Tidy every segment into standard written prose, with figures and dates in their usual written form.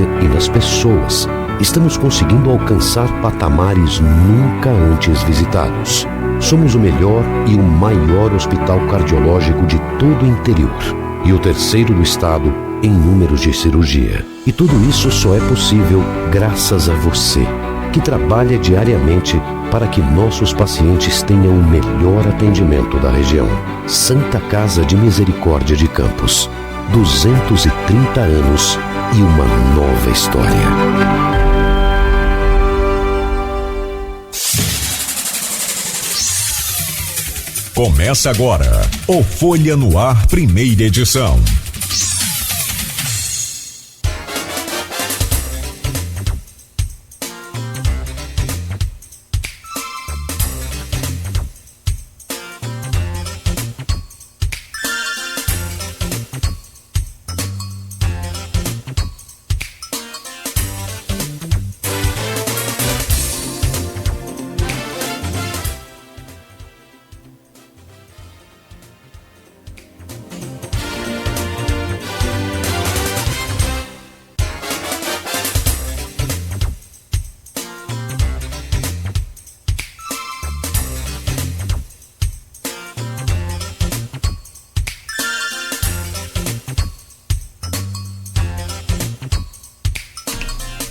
e nas pessoas, estamos conseguindo alcançar patamares nunca antes visitados. Somos o melhor e o maior hospital cardiológico de todo o interior e o terceiro do estado em números de cirurgia. E tudo isso só é possível graças a você, que trabalha diariamente para que nossos pacientes tenham o melhor atendimento da região. Santa Casa de Misericórdia de Campos, 230 anos e uma nova história. Começa agora o Folha no Ar, primeira edição.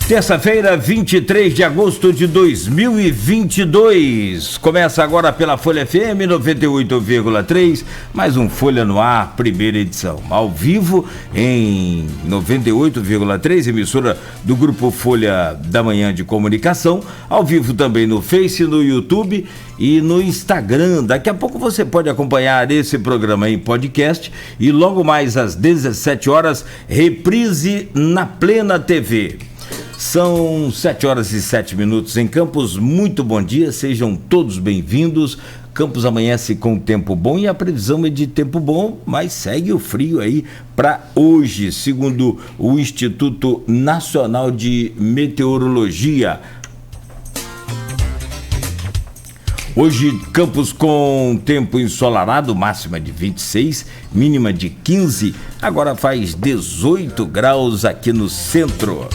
Terça-feira, 23 de agosto de 2022. Começa agora pela Folha FM 98,3, mais um Folha no Ar, primeira edição. Ao vivo em 98,3, emissora do Grupo Folha da Manhã de Comunicação. Ao vivo também no Face, no YouTube e no Instagram. Daqui a pouco você pode acompanhar esse programa em podcast e logo mais às 17 horas, reprise na Plena TV. São 7 horas e 7 minutos em Campos. Muito bom dia, sejam todos bem-vindos. Campos amanhece com tempo bom e a previsão é de tempo bom, mas segue o frio aí para hoje, segundo o Instituto Nacional de Meteorologia. Hoje, Campos com tempo ensolarado, máxima de 26, mínima de 15, agora faz 18 graus aqui no centro.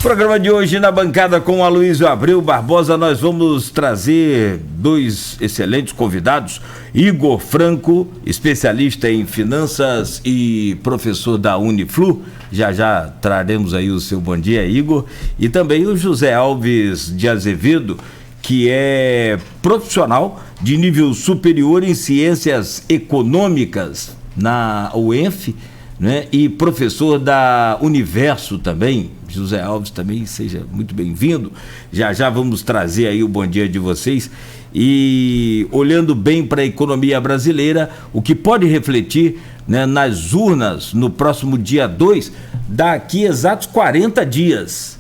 Programa de hoje na bancada com Aloysio Abreu Barbosa, nós vamos trazer dois excelentes convidados. Igor Franco, especialista em finanças e professor da Uniflu, já traremos aí o seu bom dia, Igor, e também o José Alves de Azevedo, que é profissional de nível superior em ciências econômicas na UENF, né? E professor da Universo também. José Alves também, seja muito bem-vindo. Já vamos trazer aí o bom dia de vocês e olhando bem para a economia brasileira, o que pode refletir, né, nas urnas no próximo dia 2, daqui exatos 40 dias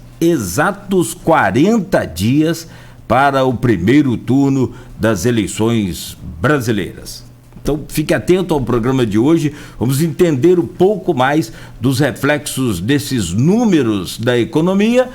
para o primeiro turno das eleições brasileiras. Então fique atento ao programa de hoje, vamos entender um pouco mais dos reflexos desses números da economia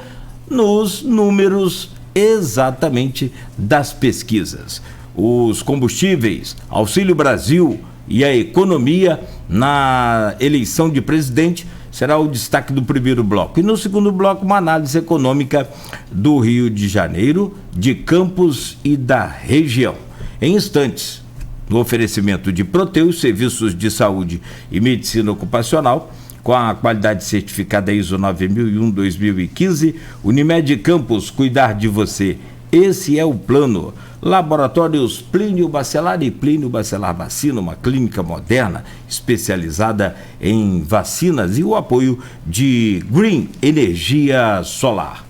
nos números exatamente das pesquisas. Os combustíveis, Auxílio Brasil e a economia na eleição de presidente será o destaque do primeiro bloco. E no segundo bloco, uma análise econômica do Rio de Janeiro, de Campos e da região. Em instantes, no oferecimento de Proteus, serviços de saúde e medicina ocupacional, com a qualidade certificada ISO 9001-2015, Unimed Campos, cuidar de você. Esse é o plano. Laboratórios Plínio Bacelar e Plínio Bacelar Vacina, uma clínica moderna especializada em vacinas, e o apoio de Green Energia Solar.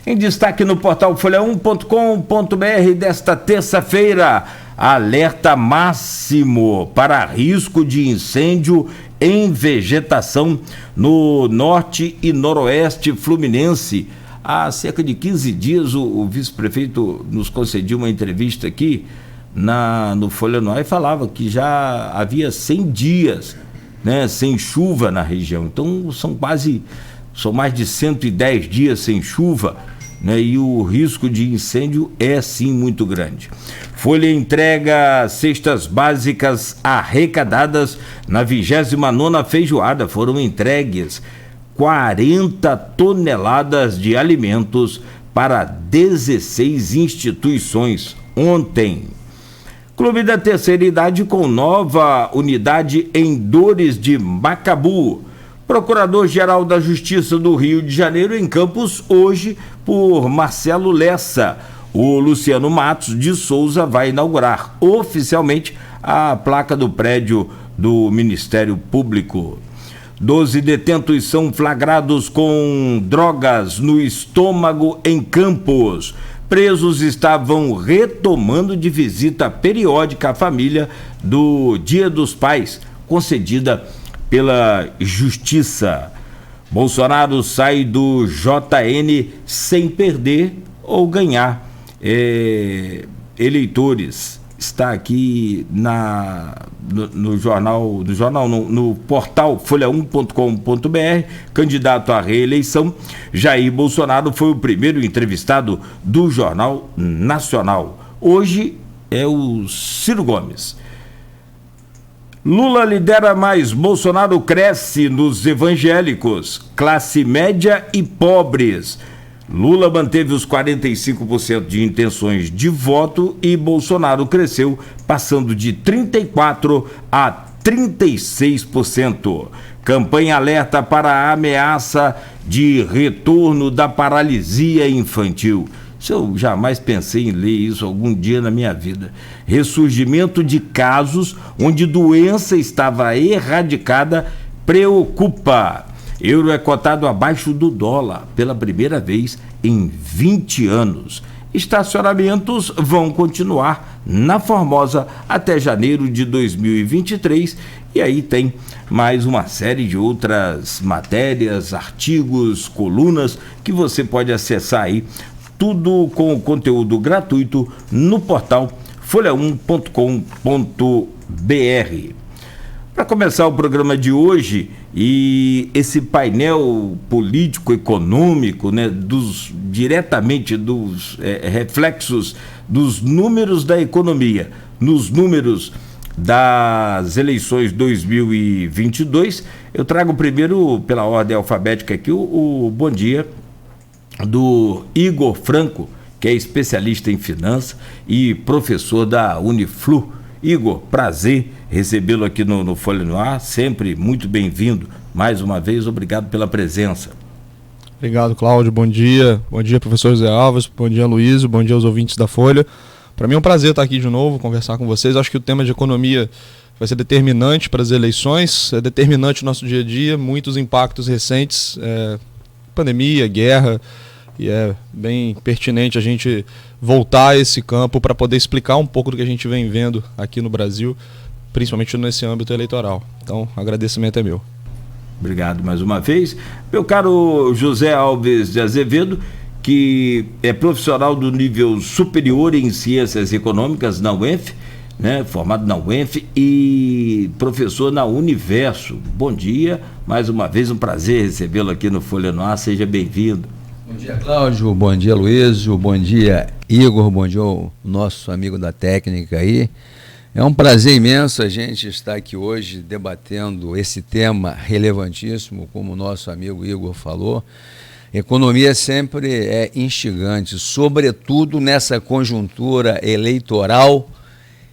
Em destaque no portal folha1.com.br desta terça-feira, alerta máximo para risco de incêndio em vegetação no norte e noroeste fluminense. Há cerca de 15 dias o vice-prefeito nos concedeu uma entrevista aqui no Folha no Ar e falava que já havia 100 dias, né, sem chuva na região. Então são mais de 110 dias sem chuva, né, e o risco de incêndio é sim muito grande. Folha entrega cestas básicas arrecadadas na 29ª feijoada. Foram entregues 40 toneladas de alimentos para 16 instituições ontem. Clube da Terceira Idade com nova unidade em Dores de Macabu. Procurador-Geral da Justiça do Rio de Janeiro em Campos hoje por Marcelo Lessa. O Luciano Matos de Souza vai inaugurar oficialmente a placa do prédio do Ministério Público. 12 detentos são flagrados com drogas no estômago em Campos. Presos estavam retomando de visita periódica à família do Dia dos Pais, concedida pela Justiça. Bolsonaro sai do JN sem perder ou ganhar eleitores. Está aqui no portal folha1.com.br. Candidato à reeleição, Jair Bolsonaro foi o primeiro entrevistado do Jornal Nacional. Hoje é o Ciro Gomes. Lula lidera mais, Bolsonaro cresce nos evangélicos, classe média e pobres. Lula manteve os 45% de intenções de voto e Bolsonaro cresceu, passando de 34% a 36%. Campanha alerta para a ameaça de retorno da paralisia infantil. Eu jamais pensei em ler isso algum dia na minha vida. Ressurgimento de casos onde doença estava erradicada preocupa. Euro é cotado abaixo do dólar pela primeira vez em 20 anos. Estacionamentos vão continuar na Formosa até janeiro de 2023. E aí tem mais uma série de outras matérias, artigos, colunas que você pode acessar aí. Tudo com conteúdo gratuito no portal folha1.com.br. Para começar o programa de hoje, e esse painel político-econômico, né, diretamente dos reflexos dos números da economia, nos números das eleições 2022, eu trago primeiro, pela ordem alfabética aqui, o bom dia do Igor Franco, que é especialista em finanças e professor da Uniflu. Igor, prazer recebê-lo aqui no Folha no Ar, sempre muito bem-vindo. Mais uma vez, obrigado pela presença. Obrigado, Cláudio. Bom dia, professor Zé Alves, bom dia, Luísio, bom dia aos ouvintes da Folha. Para mim é um prazer estar aqui de novo, conversar com vocês. Acho que o tema de economia vai ser determinante para as eleições, é determinante no nosso dia a dia, muitos impactos recentes, pandemia, guerra, e é bem pertinente a gente voltar a esse campo para poder explicar um pouco do que a gente vem vendo aqui no Brasil, principalmente nesse âmbito eleitoral. Então, agradecimento é meu. Obrigado mais uma vez. Meu caro José Alves de Azevedo, que é profissional do nível superior em Ciências Econômicas na UENF, né, formado na UENF e professor na Universo. Bom dia, mais uma vez um prazer recebê-lo aqui no Folha no Ar, seja bem-vindo. Bom dia, Cláudio, bom dia, Luísio, bom dia, Igor, bom dia ao nosso amigo da técnica aí. É um prazer imenso a gente estar aqui hoje debatendo esse tema relevantíssimo, como o nosso amigo Igor falou. Economia sempre é instigante, sobretudo nessa conjuntura eleitoral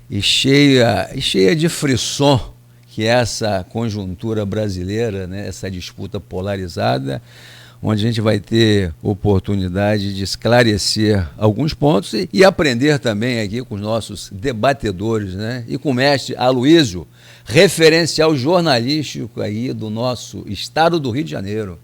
e cheia de frisson, que é essa conjuntura brasileira, né, essa disputa polarizada, onde a gente vai ter oportunidade de esclarecer alguns pontos e aprender também aqui com os nossos debatedores, né? E com o mestre Aloysio, referencial jornalístico aí do nosso estado do Rio de Janeiro.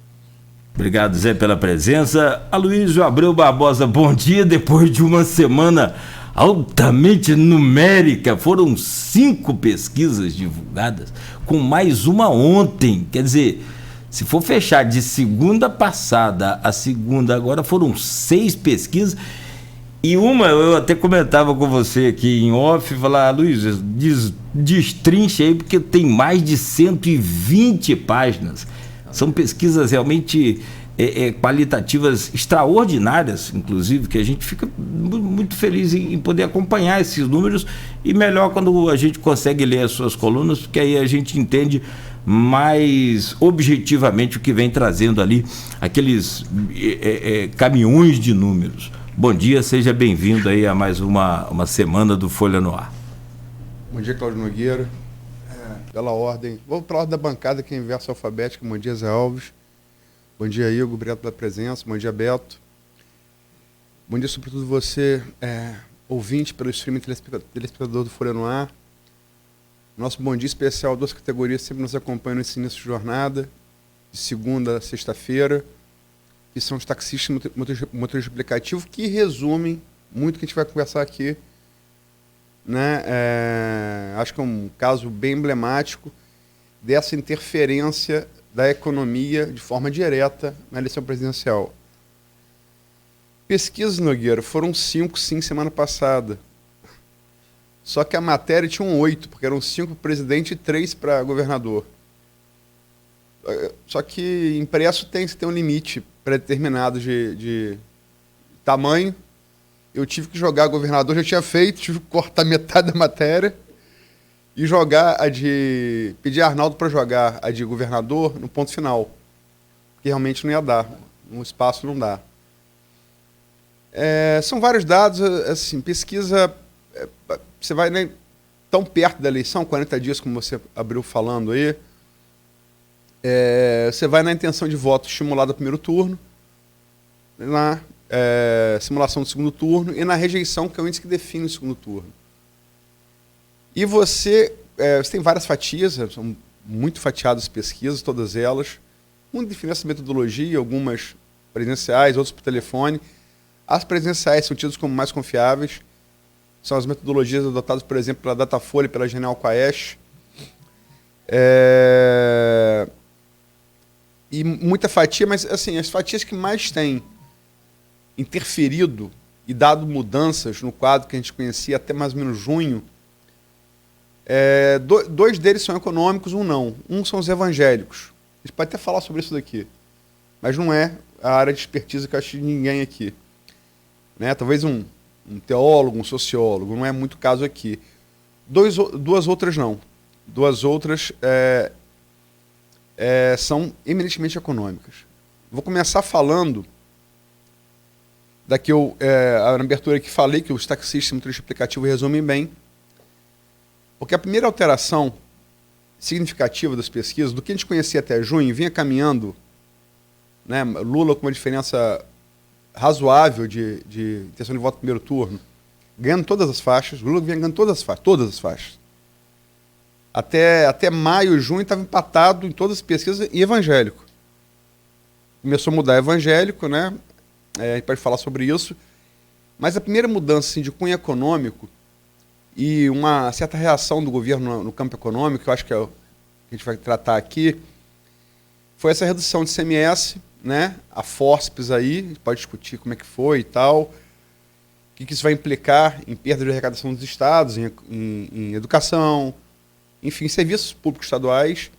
Obrigado, Zé, pela presença. Aloysio Abreu Barbosa, bom dia. Depois de uma semana altamente numérica, foram 5 pesquisas divulgadas, com mais uma ontem, quer dizer... Se for fechar de segunda passada a segunda agora, foram 6 pesquisas. E uma, eu até comentava com você aqui em off, falar, Luiz, destrincha aí, porque tem mais de 120 páginas. São pesquisas realmente qualitativas extraordinárias, inclusive, que a gente fica muito feliz em poder acompanhar esses números, e melhor quando a gente consegue ler as suas colunas, porque aí a gente entende mais objetivamente o que vem trazendo ali aqueles caminhões de números. Bom dia, seja bem-vindo aí a mais uma semana do Folha no Ar. Bom dia, Cláudio Nogueira. Pela ordem, vou para a ordem da bancada, que é inverso alfabético. Bom dia, Zé Alves. Bom dia, Igor, obrigado pela presença. Bom dia, Beto. Bom dia, sobretudo você, ouvinte pelo streaming, telespectador do Folha no Ar. Nosso bom dia especial, 2 categorias sempre nos acompanham nesse início de jornada, de segunda a sexta-feira, que são os taxistas e motoristas de aplicativo, que resumem muito o que a gente vai conversar aqui, né? Acho que é um caso bem emblemático dessa interferência da economia de forma direta na eleição presidencial. Pesquisas, Nogueira, foram 5, sim, semana passada. Só que a matéria tinha 8, porque eram 5 para presidente e 3 para governador. Só que impresso tem um limite pré-determinado de tamanho. Eu tive que jogar governador, já tinha feito, tive que cortar metade da matéria e jogar pedir a Arnaldo para jogar a de governador no ponto final, que realmente não ia dar, no espaço não dá. São vários dados, assim, pesquisa, você vai, né, tão perto da eleição, 40 dias, como você abriu falando aí, você vai na intenção de voto estimulada no primeiro turno, na simulação do segundo turno e na rejeição, que é o índice que define o segundo turno. E você tem várias fatias, são muito fatiadas as pesquisas, todas elas, com diferença de metodologia, algumas presenciais, outras por telefone. As presenciais são tidas como mais confiáveis, são as metodologias adotadas, por exemplo, pela Datafolha e pela Genial Quaest. E muita fatia, mas assim, as fatias que mais têm interferido e dado mudanças no quadro que a gente conhecia até mais ou menos junho, 2 deles são econômicos, um não. Um são os evangélicos. A gente pode até falar sobre isso daqui, mas não é a área de expertise que eu acho de ninguém aqui. Né? Talvez um teólogo, um sociólogo, não é muito caso aqui. 2 outras não. 2 outras são eminentemente econômicas. Vou começar falando daqui na abertura que falei que os taxistas e motoristas de aplicativo resumem bem, porque a primeira alteração significativa das pesquisas, do que a gente conhecia até junho, vinha caminhando, né, Lula com uma diferença razoável de intenção de voto no primeiro turno, ganhando todas as faixas, Lula vinha ganhando todas as faixas. Até maio, junho, estava empatado em todas as pesquisas e evangélico. Começou a mudar evangélico, né? A gente pode falar sobre isso. Mas a primeira mudança assim, de cunho econômico e uma certa reação do governo no campo econômico, que eu acho que é o que a gente vai tratar aqui, foi essa redução de CMS, né? A fórceps aí, a gente pode discutir como é que foi e tal, o que isso vai implicar em perda de arrecadação dos estados, em educação, enfim, serviços públicos estaduais.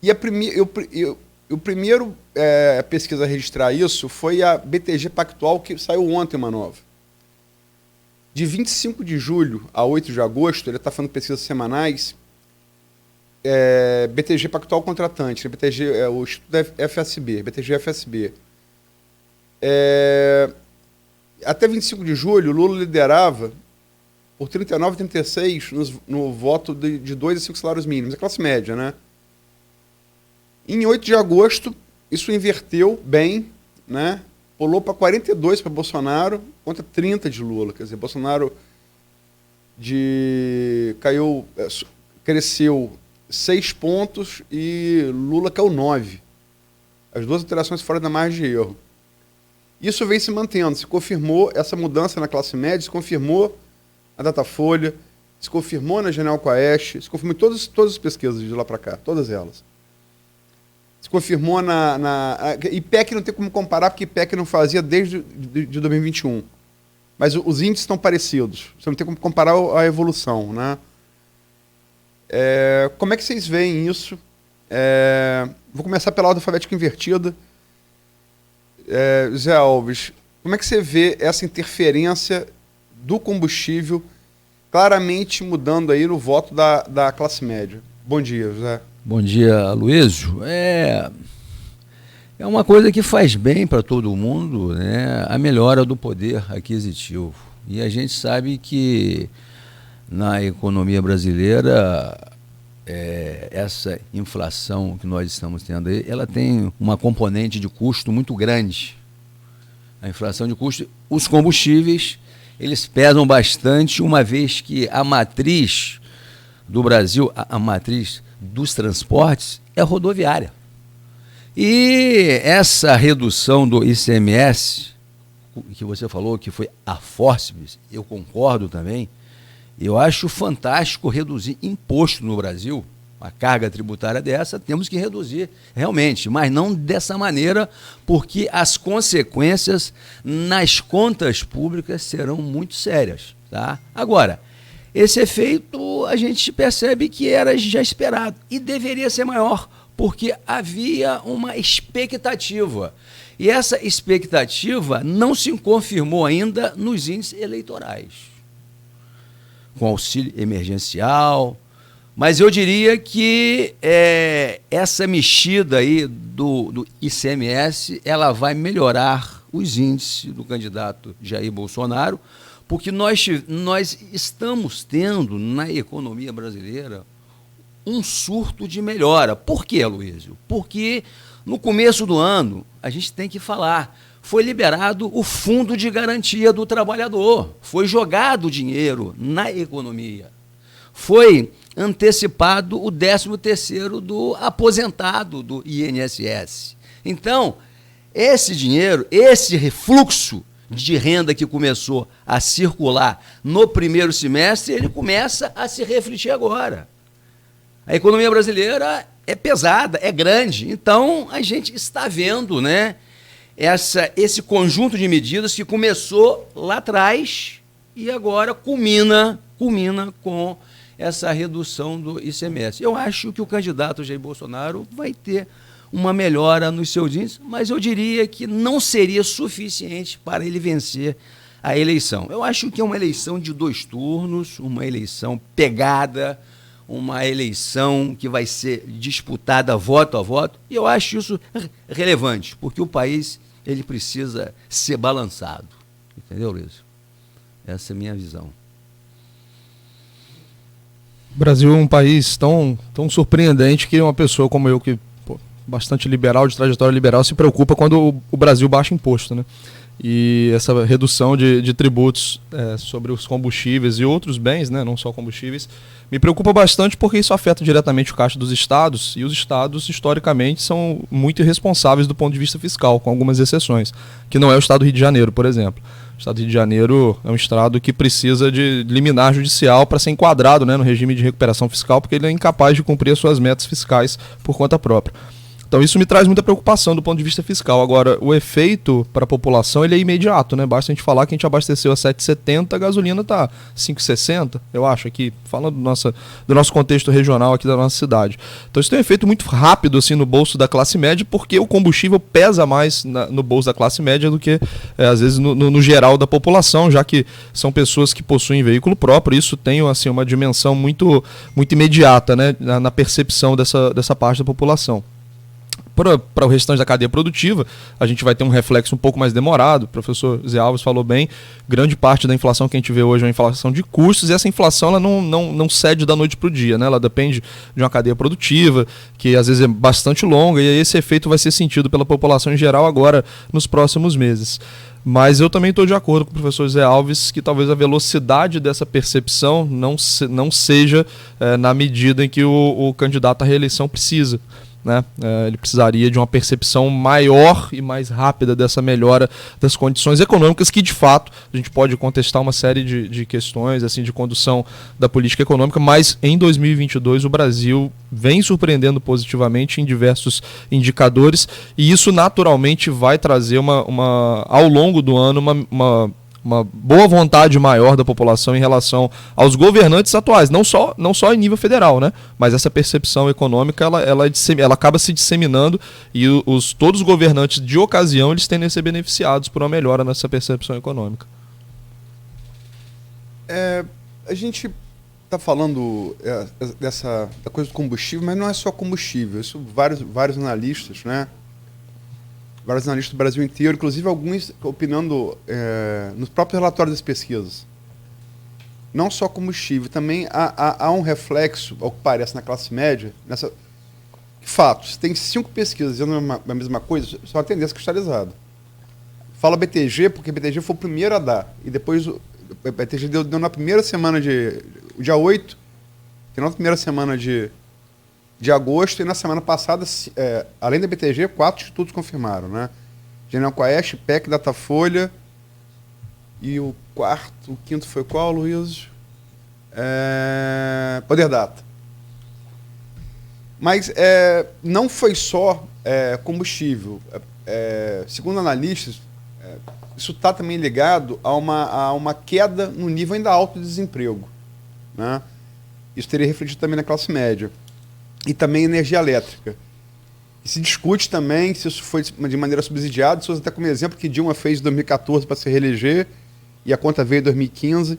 E o primeiro pesquisa a registrar isso foi a BTG Pactual, que saiu ontem uma nova. De 25 de julho a 8 de agosto, ele está fazendo pesquisas semanais, BTG Pactual contratante, né? BTG, o Instituto FSB, BTG FSB. Até 25 de julho, Lula liderava por 39 e 36 no voto de 2 a 5 salários mínimos, a classe média, né? Em 8 de agosto, isso inverteu bem, né? Pulou para 42 para Bolsonaro contra 30 de Lula. Quer dizer, Bolsonaro cresceu 6 pontos e Lula caiu 9. As 2 alterações fora da margem de erro. Isso vem se mantendo, se confirmou essa mudança na classe média, se confirmou na Datafolha, se confirmou na Genial Quaest, se confirmou em todas as pesquisas de lá para cá, todas elas. Se confirmou IPEC não tem como comparar, porque IPEC não fazia desde de 2021. Mas os índices estão parecidos. Você não tem como comparar a evolução, né? Como é que vocês veem isso? Vou começar pela ordem alfabética invertida. Zé Alves, como é que você vê essa interferência do combustível claramente mudando aí no voto da classe média? Bom dia, José. Bom dia, Luísio. É uma coisa que faz bem para todo mundo, né? A melhora do poder aquisitivo. E a gente sabe que na economia brasileira, essa inflação que nós estamos tendo aí, ela tem uma componente de custo muito grande. A inflação de custo, os combustíveis, eles pesam bastante, uma vez que a matriz do Brasil, a matriz dos transportes é rodoviária. E essa redução do ICMS, que você falou que foi a fórceps, eu concordo também. Eu acho fantástico reduzir imposto no Brasil. Uma carga tributária dessa temos que reduzir realmente, mas não dessa maneira, porque as consequências nas contas públicas serão muito sérias, tá? Agora, esse efeito a gente percebe que era já esperado e deveria ser maior, porque havia uma expectativa. E essa expectativa não se confirmou ainda nos índices eleitorais, com auxílio emergencial. Mas eu diria que essa mexida aí do ICMS, ela vai melhorar os índices do candidato Jair Bolsonaro, porque nós estamos tendo na economia brasileira um surto de melhora. Por quê, Luísio? Porque no começo do ano, a gente tem que falar, foi liberado o Fundo de Garantia do Trabalhador, foi jogado dinheiro na economia, foi antecipado o 13º do aposentado do INSS. Então, esse dinheiro, esse refluxo de renda que começou a circular no primeiro semestre, ele começa a se refletir agora. A economia brasileira é pesada, é grande, então a gente está vendo, né, esse conjunto de medidas que começou lá atrás e agora culmina com essa redução do ICMS. Eu acho que o candidato Jair Bolsonaro vai ter uma melhora nos seus índices, mas eu diria que não seria suficiente para ele vencer a eleição. Eu acho que é uma eleição de 2 turnos, uma eleição pegada, uma eleição que vai ser disputada voto a voto, e eu acho isso relevante, porque o país ele precisa ser balançado. Entendeu, Luiz? Essa é a minha visão. O Brasil é um país tão surpreendente que uma pessoa como eu, que bastante liberal, de trajetória liberal, se preocupa quando o Brasil baixa imposto, né? E essa redução de tributos sobre os combustíveis e outros bens, né, não só combustíveis, me preocupa bastante porque isso afeta diretamente o caixa dos estados, e os estados, historicamente, são muito irresponsáveis do ponto de vista fiscal, com algumas exceções, que não é o estado do Rio de Janeiro, por exemplo. O estado do Rio de Janeiro é um estado que precisa de liminar judicial para ser enquadrado, né, no regime de recuperação fiscal, porque ele é incapaz de cumprir as suas metas fiscais por conta própria. Então isso me traz muita preocupação do ponto de vista fiscal. Agora, o efeito para a população ele é imediato, né? Basta a gente falar que a gente abasteceu a 7,70, a gasolina está 5,60, eu acho, aqui, falando do nosso contexto regional aqui da nossa cidade. Então isso tem um efeito muito rápido assim, no bolso da classe média, porque o combustível pesa mais no bolso da classe média do que, às vezes, no geral da população, já que são pessoas que possuem veículo próprio. Isso tem assim, uma dimensão muito, muito imediata, né? na percepção dessa parte da população. Para o restante da cadeia produtiva, a gente vai ter um reflexo um pouco mais demorado. O professor Zé Alves falou bem, grande parte da inflação que a gente vê hoje é uma inflação de custos, e essa inflação ela não cede da noite para o dia, né? Ela depende de uma cadeia produtiva, que às vezes é bastante longa, e aí esse efeito vai ser sentido pela população em geral agora nos próximos meses. Mas eu também estou de acordo com o professor Zé Alves que talvez a velocidade dessa percepção não seja na medida em que o candidato à reeleição precisa. Né? Ele precisaria de uma percepção maior e mais rápida dessa melhora das condições econômicas, que de fato a gente pode contestar uma série de questões assim, de condução da política econômica, mas em 2022 o Brasil vem surpreendendo positivamente em diversos indicadores, e isso naturalmente vai trazer ao longo do ano uma boa vontade maior da população em relação aos governantes atuais, não só em nível federal, né? Mas essa percepção econômica ela acaba se disseminando, e todos os governantes de ocasião eles tendem a ser beneficiados por uma melhora nessa percepção econômica. A gente está falando da coisa do combustível, mas não é só combustível. Isso vários analistas, né? Vários analistas do Brasil inteiro, inclusive alguns opinando nos próprios relatórios das pesquisas. Não só combustível, também há um reflexo, ao que parece, na classe média, fatos. Tem 5 pesquisas dizendo a mesma coisa, isso é uma tendência cristalizada. Fala BTG, porque BTG foi o primeiro a dar. E depois o BTG deu na primeira semana o dia 8, que na primeira semana de agosto, e na semana passada, além da BTG, 4 institutos confirmaram, né? Genial Quaest, PEC, Datafolha, e o quinto foi qual, Luiz? Poder Data. Mas não foi só combustível. Segundo analistas, isso está também ligado a uma queda no nível ainda alto de desemprego, né? Isso teria refletido também na classe média. E também energia elétrica. E se discute também se isso foi de maneira subsidiada. Se usa até como exemplo que Dilma fez em 2014 para se reeleger e a conta veio em 2015.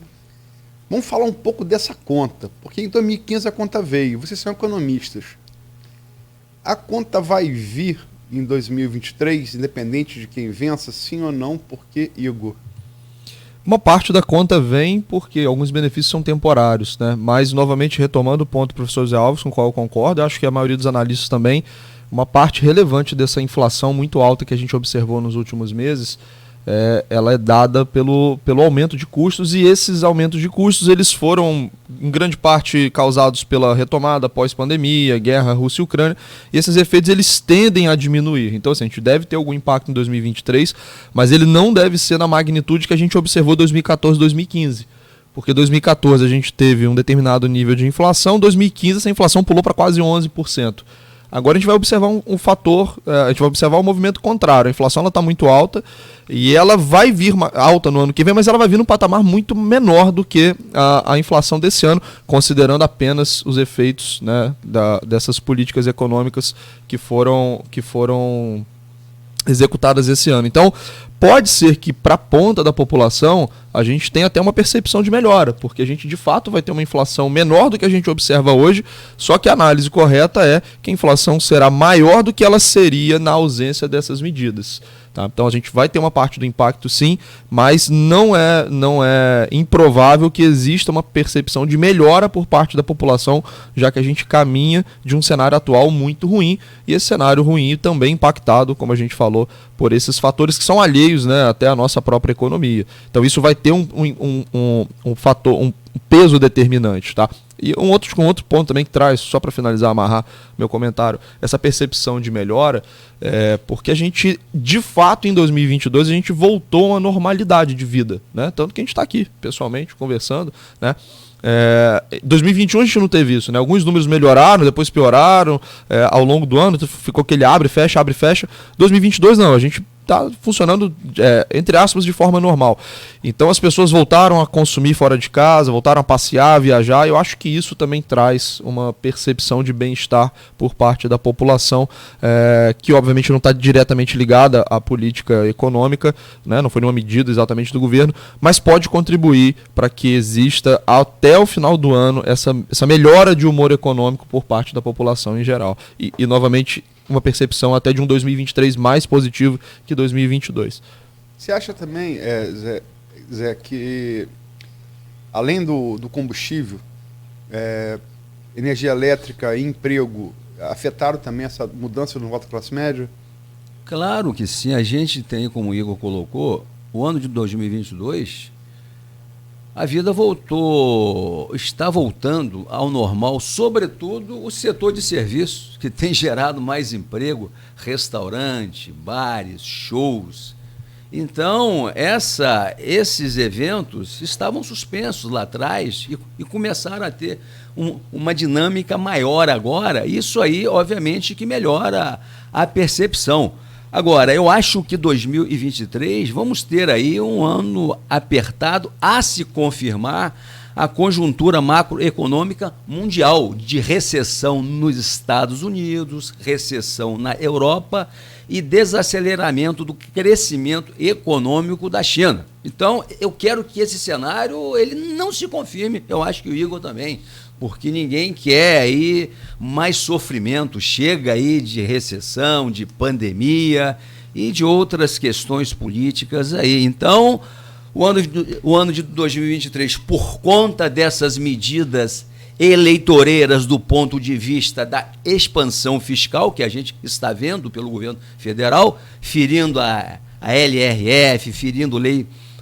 Vamos falar um pouco dessa conta, porque em 2015 a conta veio. Vocês são economistas. A conta vai vir em 2023, independente de quem vença, sim ou não? Por que, Igor? Uma parte da conta vem porque alguns benefícios são temporários, né? Mas, novamente, retomando o ponto do professor Zé Alves, com o qual eu concordo, acho que a maioria dos analistas também, uma parte relevante dessa inflação muito alta que a gente observou nos últimos meses, ela é dada pelo aumento de custos, e esses aumentos de custos eles foram, em grande parte, causados pela retomada pós-pandemia, guerra Rússia e Ucrânia, e esses efeitos eles tendem a diminuir. Então, assim, a gente deve ter algum impacto em 2023, mas ele não deve ser na magnitude que a gente observou em 2014, 2015. Porque em 2014 a gente teve um determinado nível de inflação, em 2015 essa inflação pulou para quase 11%. Agora a gente vai observar um fator, a gente vai observar um movimento contrário. A inflação está muito alta e ela vai vir alta no ano que vem, mas ela vai vir num patamar muito menor do que a inflação desse ano, considerando apenas os efeitos, né, dessas políticas econômicas que foram executadas esse ano. Então, pode ser que para a ponta da população a gente tenha até uma percepção de melhora, porque a gente de fato vai ter uma inflação menor do que a gente observa hoje, só que a análise correta é que a inflação será maior do que ela seria na ausência dessas medidas. Tá? Então a gente vai ter uma parte do impacto sim, mas não é improvável que exista uma percepção de melhora por parte da população, já que a gente caminha de um cenário atual muito ruim, e esse cenário ruim também impactado, como a gente falou, por esses fatores que são alheios, né, até a nossa própria economia. Então isso vai ter um fator, um peso determinante, tá? E um outro ponto também que traz, só para finalizar, amarrar meu comentário, essa percepção de melhora, porque a gente, de fato, em 2022, a gente voltou a uma normalidade de vida, né? Tanto que a gente está aqui, pessoalmente, conversando, né? 2021 a gente não teve isso, né? Alguns números melhoraram, depois pioraram ao longo do ano, ficou aquele abre e fecha. 2022 não, a gente está funcionando, entre aspas, de forma normal. Então as pessoas voltaram a consumir fora de casa, voltaram a passear, viajar, e eu acho que isso também traz uma percepção de bem-estar por parte da população, que obviamente não está diretamente ligada à política econômica, né? Não foi nenhuma medida exatamente do governo, mas pode contribuir para que exista até o final do ano essa melhora de humor econômico por parte da população em geral. E novamente, uma percepção até de um 2023 mais positivo que 2022. Você acha também, Zé, que além do combustível, energia elétrica e emprego afetaram também essa mudança no voto da classe média? Claro que sim. A gente tem, como o Igor colocou, o ano de 2022, a vida está voltando ao normal, sobretudo o setor de serviços, que tem gerado mais emprego, restaurante, bares, shows. Então, esses eventos estavam suspensos lá atrás e começaram a ter uma dinâmica maior agora. Isso aí, obviamente, que melhora a percepção. Agora, eu acho que 2023 vamos ter aí um ano apertado a se confirmar a conjuntura macroeconômica mundial de recessão nos Estados Unidos, recessão na Europa e desaceleramento do crescimento econômico da China. Então, eu quero que esse cenário ele não se confirme, eu acho que o Igor também, porque ninguém quer aí mais sofrimento, chega aí de recessão, de pandemia e de outras questões políticas aí. Então, o ano de 2023, por conta dessas medidas eleitoreiras do ponto de vista da expansão fiscal, que a gente está vendo pelo governo federal, ferindo a LRF, ferindo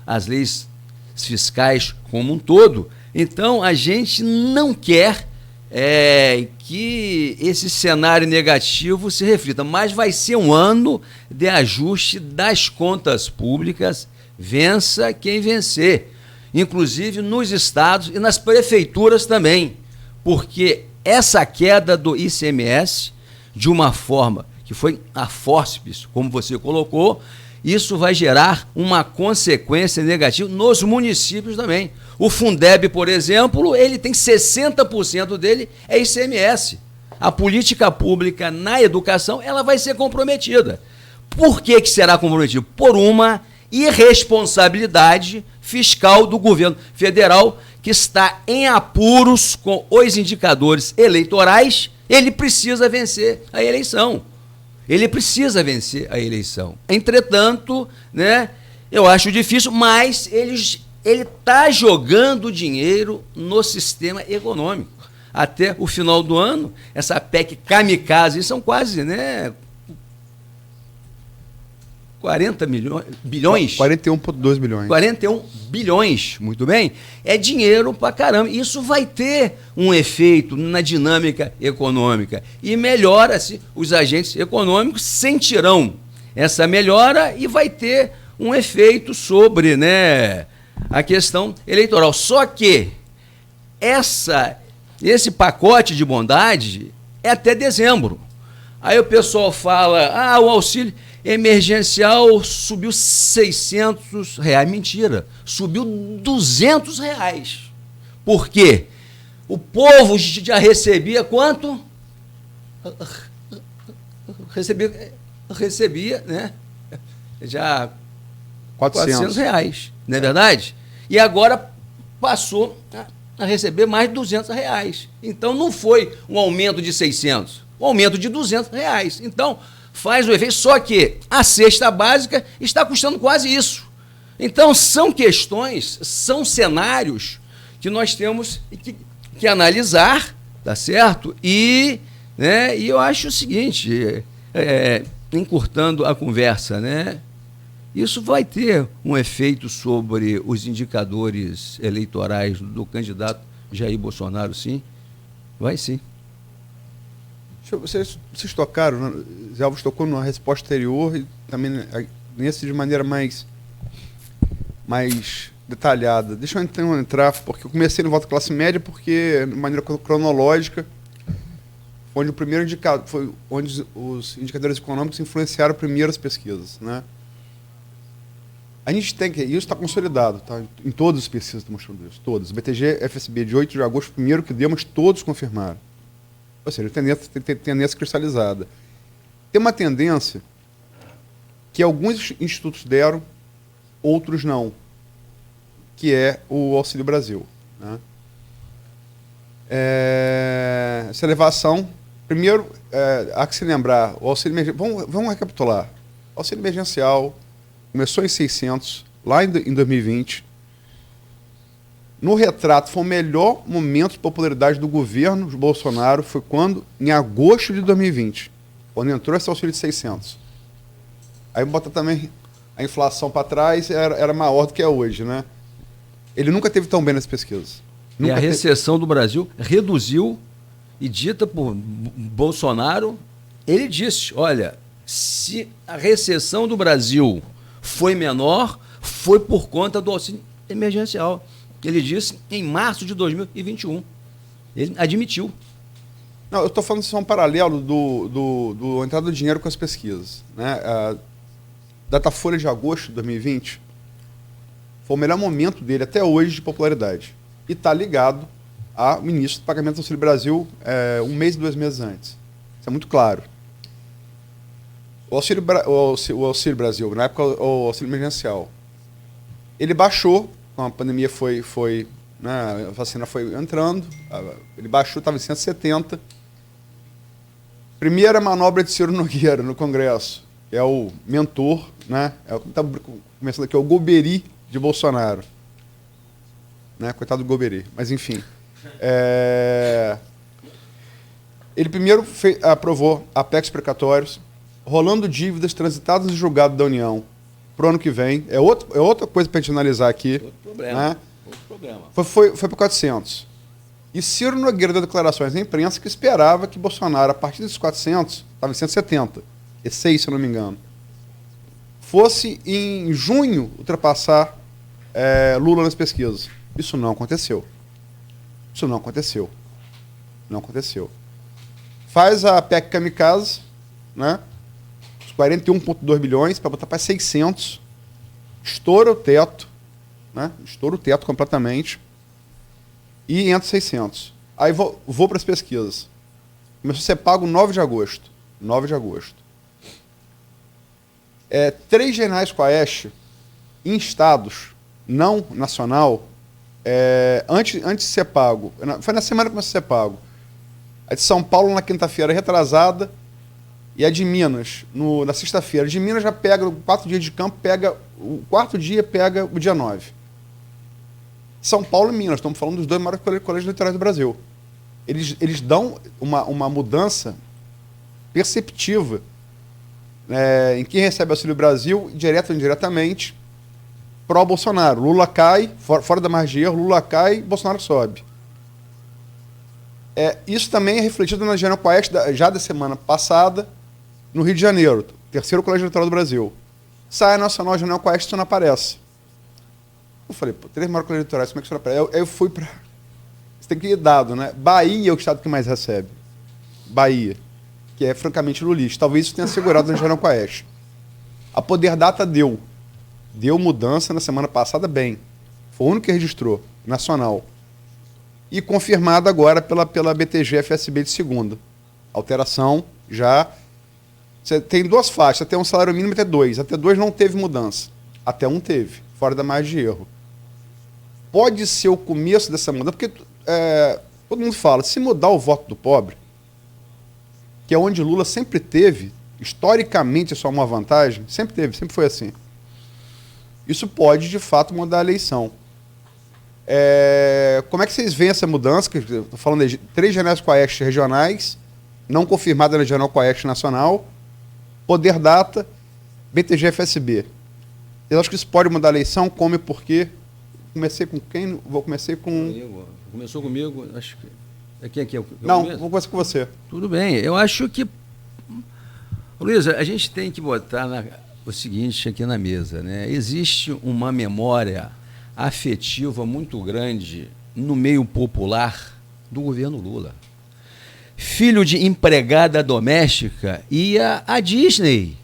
as leis fiscais como um todo. Então, a gente não quer que esse cenário negativo se reflita, mas vai ser um ano de ajuste das contas públicas, vença quem vencer, inclusive nos estados e nas prefeituras também, porque essa queda do ICMS, de uma forma que foi a fórceps, como você colocou, isso vai gerar uma consequência negativa nos municípios também. O Fundeb, por exemplo, ele tem 60% dele é ICMS. A política pública na educação, ela vai ser comprometida. Por que será comprometida? Por uma irresponsabilidade fiscal do governo federal, que está em apuros com os indicadores eleitorais. Ele precisa vencer a eleição. Entretanto, né, eu acho difícil, mas ele está jogando dinheiro no sistema econômico. Até o final do ano, essa PEC kamikaze, são quase, né, 40 bilhões. 41,2 bilhões. 41 bilhões, muito bem. É dinheiro pra caramba. Isso vai ter um efeito na dinâmica econômica. E melhora-se, os agentes econômicos sentirão essa melhora e vai ter um efeito sobre, né, a questão eleitoral. Só que esse pacote de bondade é até dezembro. Aí o pessoal fala, o auxílio emergencial subiu R$600. Mentira, subiu R$200. Por quê? O povo já recebia quanto? Recebia, né? Já R$400, não é verdade? E agora passou a receber mais de R$200. Então não foi um aumento de 600, um aumento de R$200. Então faz o efeito, só que a cesta básica está custando quase isso. Então são questões, são cenários que nós temos que analisar, tá certo? E eu acho o seguinte, encurtando a conversa, né? Isso vai ter um efeito sobre os indicadores eleitorais do candidato Jair Bolsonaro, sim? Vai sim. Vocês tocaram, Zé Alves tocou numa resposta anterior e também nesse de maneira mais detalhada. Deixa eu então entrar, porque eu comecei no voto classe média, porque, de maneira cronológica, onde o primeiro indicador foi onde os indicadores econômicos influenciaram primeiro as pesquisas, né? A gente tem que, isso está consolidado, tá? Em todas as pesquisas estão mostrando isso, todas. O BTG, FSB de 8 de agosto, primeiro que deu, mas todos confirmaram. Ou seja, tendência cristalizada. Tem uma tendência que alguns institutos deram, outros não, que é o Auxílio Brasil, né? Essa elevação, primeiro, há que se lembrar, o auxílio emergencial, vamos recapitular. O auxílio emergencial começou em 600, lá em 2020. No retrato, foi o melhor momento de popularidade do governo Bolsonaro, foi quando? Em agosto de 2020, quando entrou esse auxílio de 600. Aí bota também a inflação para trás, era maior do que é hoje, né? Ele nunca teve tão bem nas pesquisas. E a recessão do Brasil reduziu, e dita por Bolsonaro, ele disse, olha, se a recessão do Brasil foi menor, foi por conta do auxílio emergencial. Ele disse em março de 2021. Ele admitiu. Não, eu estou falando de um paralelo do entrada do dinheiro com as pesquisas, né? A Datafolha de agosto de 2020 foi o melhor momento dele até hoje de popularidade. E está ligado ao ministro do Pagamento do Auxílio Brasil 1 mês e 2 meses antes. Isso é muito claro. o Auxílio Brasil, na época o auxílio emergencial, ele baixou, quando a pandemia foi né, a vacina foi entrando, ele baixou, estava em 170. Primeira manobra de Ciro Nogueira no Congresso, que é o mentor, né? É o que está começando aqui, é o Golbery de Bolsonaro. Né? Coitado do Golbery, mas enfim. Ele primeiro aprovou apex precatórios, rolando dívidas transitadas e julgado da União para o ano que vem. É outra coisa para a gente analisar aqui. Outro problema. Né? Outro problema. Foi para 400. E Ciro Nogueira deu declarações à imprensa que esperava que Bolsonaro, a partir desses 400, estava em 170, e 6, se eu não me engano, fosse em junho ultrapassar Lula nas pesquisas. Isso não aconteceu. Isso não aconteceu. Não aconteceu. Faz a PEC Kamikaze, né? Os 41,2 bilhões para botar para 600. Estoura o teto, né? Estoura o teto completamente. E entra 600. Aí vou para as pesquisas. Começou a ser pago 9 de agosto. 9 de agosto. 3 generais com a Oeste em estados não nacional, antes de ser pago, foi na semana que começou a ser pago. A de São Paulo na quinta-feira retrasada e a de Minas na sexta-feira. A de Minas já pega 4 dias de campo, o quarto dia pega o dia 9. São Paulo e Minas, estamos falando dos 2 maiores colégios eleitorais do Brasil. Eles dão uma mudança perceptiva em quem recebe Auxílio Brasil, direto ou indiretamente, pró-Bolsonaro. Lula cai, fora da margem de erro, Lula cai, Bolsonaro sobe. Isso também é refletido na General Quaest já da semana passada, no Rio de Janeiro, terceiro colégio eleitoral do Brasil. Sai a Nacional General Quaest, isso não aparece. Eu falei, 3 maiores colégios eleitorais, como é que isso não aparece? Eu fui para... Você tem que ir dado, né? Bahia é o estado que mais recebe. Bahia, que é francamente lulista. Talvez isso tenha segurado na General Quaest. A Poder Data deu mudança na semana passada bem. Foi o único que registrou, nacional. E confirmada agora pela BTG FSB de segunda. Alteração já. Você tem 2 faixas, até um salário mínimo e até 2. Até 2 não teve mudança. Até 1 teve, fora da margem de erro. Pode ser o começo dessa mudança, porque todo mundo fala, se mudar o voto do pobre, que é onde Lula sempre teve, historicamente isso é uma vantagem, sempre foi assim. Isso pode, de fato, mudar a eleição. Como é que vocês veem essa mudança? Estou falando de 3 generais Quaest regionais, não confirmada na General Quaest nacional, Poder Data, BTG FSB. Eu acho que isso pode mudar a eleição, como e por quê? Comecei com quem? Comecei com... Começou comigo, acho que... Quem aqui é o... Não, vou começar com você. Tudo bem, eu acho que... Luísa, a gente tem que botar o seguinte aqui na mesa, né? Existe uma memória afetiva muito grande no meio popular do governo Lula. Filho de empregada doméstica ia à Disney.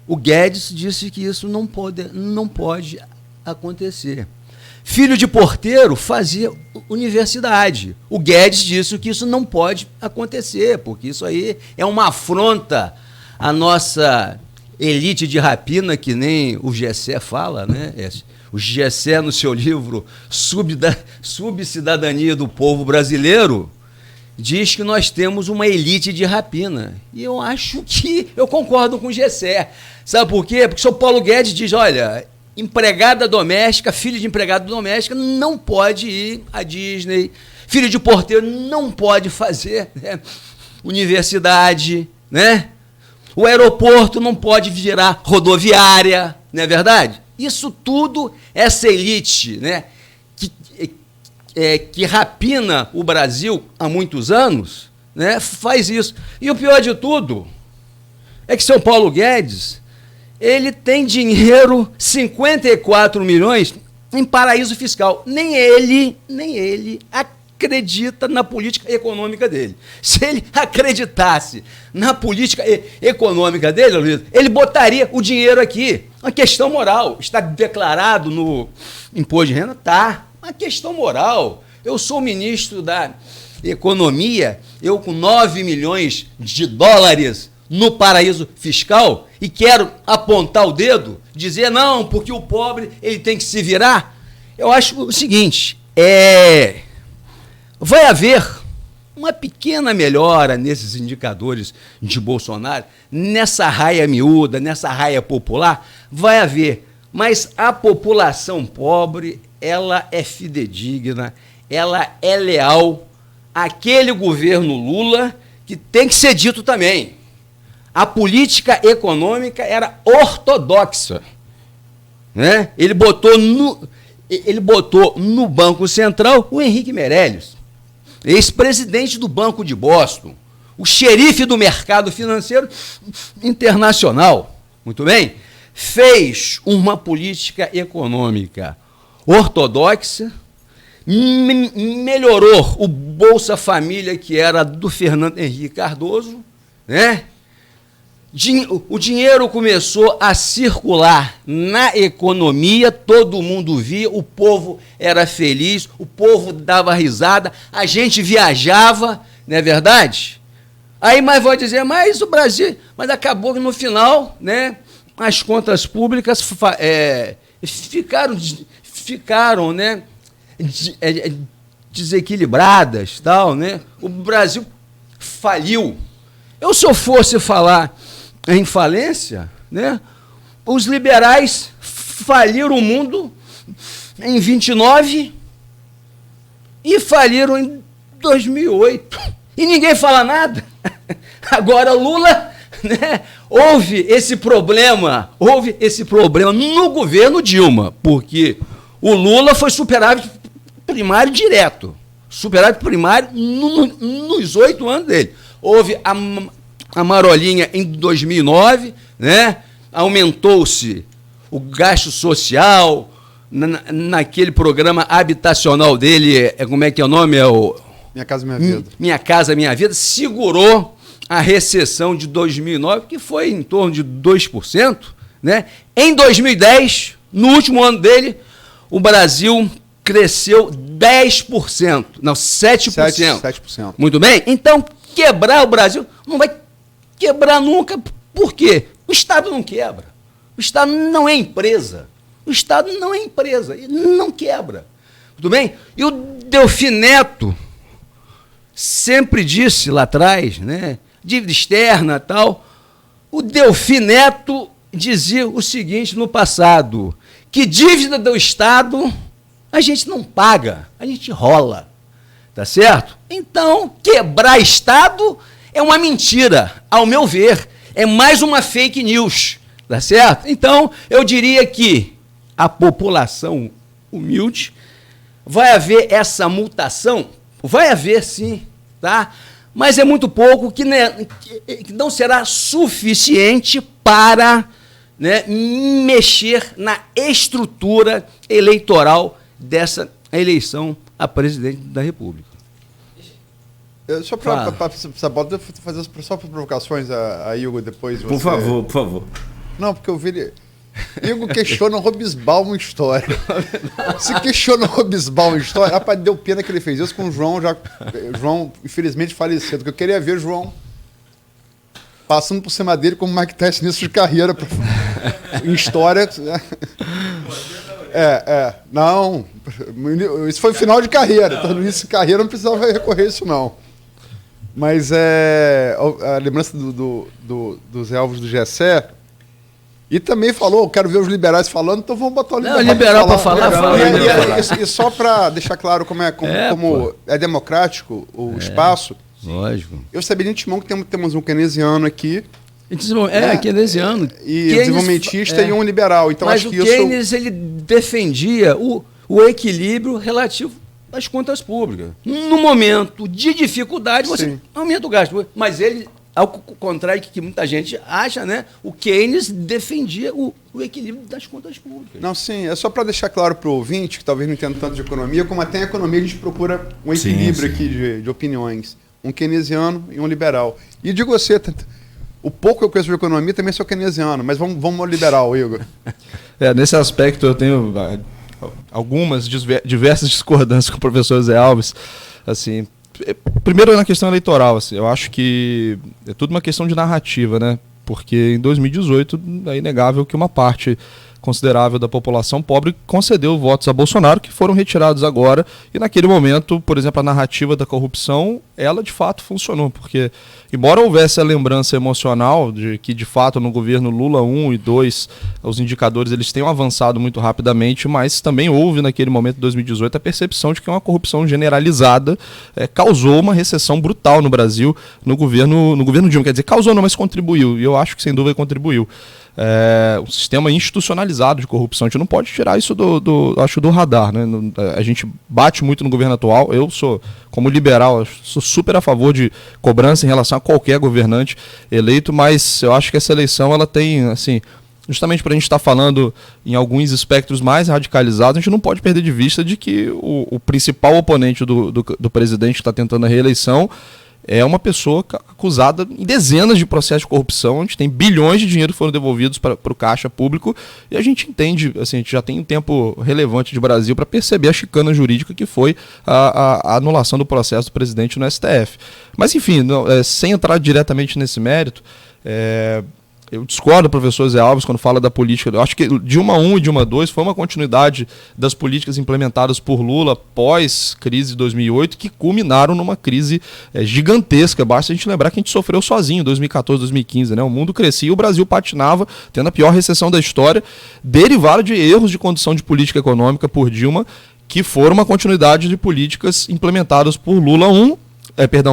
O Guedes disse que isso não pode acontecer. Filho de porteiro fazia universidade. O Guedes disse que isso não pode acontecer, porque isso aí é uma afronta à nossa elite de rapina, que nem o Gessé fala, né? O Gessé, no seu livro Subcidadania do Povo Brasileiro, diz que nós temos uma elite de rapina. E eu acho que eu concordo com o Gessé. Sabe por quê? Porque o senhor Paulo Guedes diz, olha, empregada doméstica, filho de empregada doméstica, não pode ir à Disney. Filho de porteiro não pode fazer, né, universidade, né? O aeroporto não pode virar rodoviária, não é verdade? Isso tudo, essa elite, né, que rapina o Brasil há muitos anos, né, faz isso. E o pior de tudo é que seu Paulo Guedes, ele tem dinheiro, 54 milhões, em paraíso fiscal. Nem ele acredita na política econômica dele. Se ele acreditasse na política econômica dele, Luiz, ele botaria o dinheiro aqui. Uma questão moral. Está declarado no imposto de renda? Tá. Uma questão moral. Eu sou ministro da Economia, eu com 9 milhões de dólares no paraíso fiscal e quero apontar o dedo, dizer não, porque o pobre ele tem que se virar. Eu acho o seguinte, vai haver uma pequena melhora nesses indicadores de Bolsonaro, nessa raia miúda, nessa raia popular, vai haver, mas a população pobre, ela é fidedigna, ela é leal àquele governo Lula, que tem que ser dito também. A política econômica era ortodoxa, né? Ele botou no Banco Central o Henrique Meirelles, ex-presidente do Banco de Boston, o xerife do mercado financeiro internacional. Muito bem? Fez uma política econômica ortodoxa, melhorou o Bolsa Família, que era do Fernando Henrique Cardoso, né? O dinheiro começou a circular na economia, todo mundo via, o povo era feliz, o povo dava risada, a gente viajava, não é verdade? Aí, mas vou dizer, mas o Brasil, mas acabou que no final, né, as contas públicas ficaram, né, desequilibradas, tal, né? O Brasil faliu. Se eu fosse falar em falência, né, os liberais faliram o mundo em 29 e faliram em 2008. E ninguém fala nada. Agora Lula, né, houve esse problema no governo Dilma, porque o Lula foi superávit primário direto. Superávit primário nos 8 anos dele. Houve a marolinha em 2009, né? Aumentou-se o gasto social naquele programa habitacional dele, como é que é o nome? Minha Casa Minha Vida. Minha Casa Minha Vida, segurou a recessão de 2009, que foi em torno de 2%, né? Em 2010, no último ano dele, o Brasil cresceu 10%, não, 7%. 7%. Muito bem? Então, quebrar o Brasil não vai quebrar nunca. Por quê? O Estado não quebra. O Estado não é empresa. O Estado não é empresa. Ele não quebra. Tudo bem? E o Delfim Neto sempre disse lá atrás, né? Dívida externa e tal. O Delfim Neto dizia o seguinte no passado, que dívida do Estado a gente não paga, a gente rola. Tá certo? Então, quebrar Estado é uma mentira, ao meu ver. É mais uma fake news. Tá certo? Então, eu diria que a população humilde vai haver essa mutação, vai haver sim, tá? Mas é muito pouco, que não será suficiente para, né, mexer na estrutura eleitoral dessa eleição a presidente da República. Só para fazer só provocações a Igor depois. Por favor. Não, porque eu vi ele. Igor questiona o Robesbal em história. Se questiona o Robesbal em história, rapaz, deu pena que ele fez isso com o João, João, infelizmente, falecido, porque eu queria ver o João passando por cima dele como Mike Tyson nisso de carreira em história. Não, isso foi final de carreira, então no início de carreira não precisava recorrer a isso não. Mas a lembrança dos Elvos do Gessé. E também falou, quero ver os liberais falando, então vamos botar o liberal para falar. E só para deixar claro como é democrático o espaço. Lógico. Eu sabia de antemão que temos um keynesiano aqui. Keynesiano. E desenvolvimentista e um liberal. Então, mas acho que o Keynes ele defendia o equilíbrio relativo às contas públicas. No momento de dificuldade, você aumenta o gasto. Mas ele, ao contrário do que muita gente acha, né, o Keynes defendia o equilíbrio das contas públicas. Não, sim, é só para deixar claro para o ouvinte, que talvez não entenda tanto de economia, como até em economia a gente procura um equilíbrio aqui de opiniões. Um keynesiano e um liberal. E digo você, o pouco que eu conheço de economia também sou keynesiano, mas vamos ao liberal, Igor. Nesse aspecto eu tenho algumas diversas discordâncias com o professor Zé Alves. Assim, Primeiro, na questão eleitoral, assim, eu acho que é tudo uma questão de narrativa, né? Porque em 2018 é inegável que uma parte considerável da população pobre concedeu votos a Bolsonaro, que foram retirados agora, e naquele momento, por exemplo, a narrativa da corrupção, ela de fato funcionou, porque embora houvesse a lembrança emocional de que de fato no governo Lula 1 e 2 os indicadores eles tenham avançado muito rapidamente, mas também houve naquele momento de 2018 a percepção de que uma corrupção generalizada causou uma recessão brutal no Brasil no governo Dilma, quer dizer, causou não, mas contribuiu, e eu acho que sem dúvida contribuiu. Um sistema institucionalizado de corrupção. A gente não pode tirar isso do radar, né? A gente bate muito no governo atual. Eu sou, como liberal, sou super a favor de cobrança em relação a qualquer governante eleito, mas eu acho que essa eleição ela tem, assim, justamente para a gente estar falando em alguns espectros mais radicalizados, a gente não pode perder de vista de que o principal oponente do presidente que está tentando a reeleição é uma pessoa acusada em dezenas de processos de corrupção, onde tem bilhões de dinheiro que foram devolvidos para o caixa público, e a gente entende, assim, a gente já tem um tempo relevante de Brasil para perceber a chicana jurídica que foi a anulação do processo do presidente no STF. Mas, enfim, sem entrar diretamente nesse mérito, eu discordo do professor Zé Alves quando fala da política. Eu acho que Dilma 1 e Dilma 2 foi uma continuidade das políticas implementadas por Lula pós-crise de 2008, que culminaram numa crise gigantesca. Basta a gente lembrar que a gente sofreu sozinho em 2014, 2015. Né? O mundo crescia e o Brasil patinava, tendo a pior recessão da história, derivado de erros de condução de política econômica por Dilma, que foram uma continuidade de políticas implementadas por Lula 1,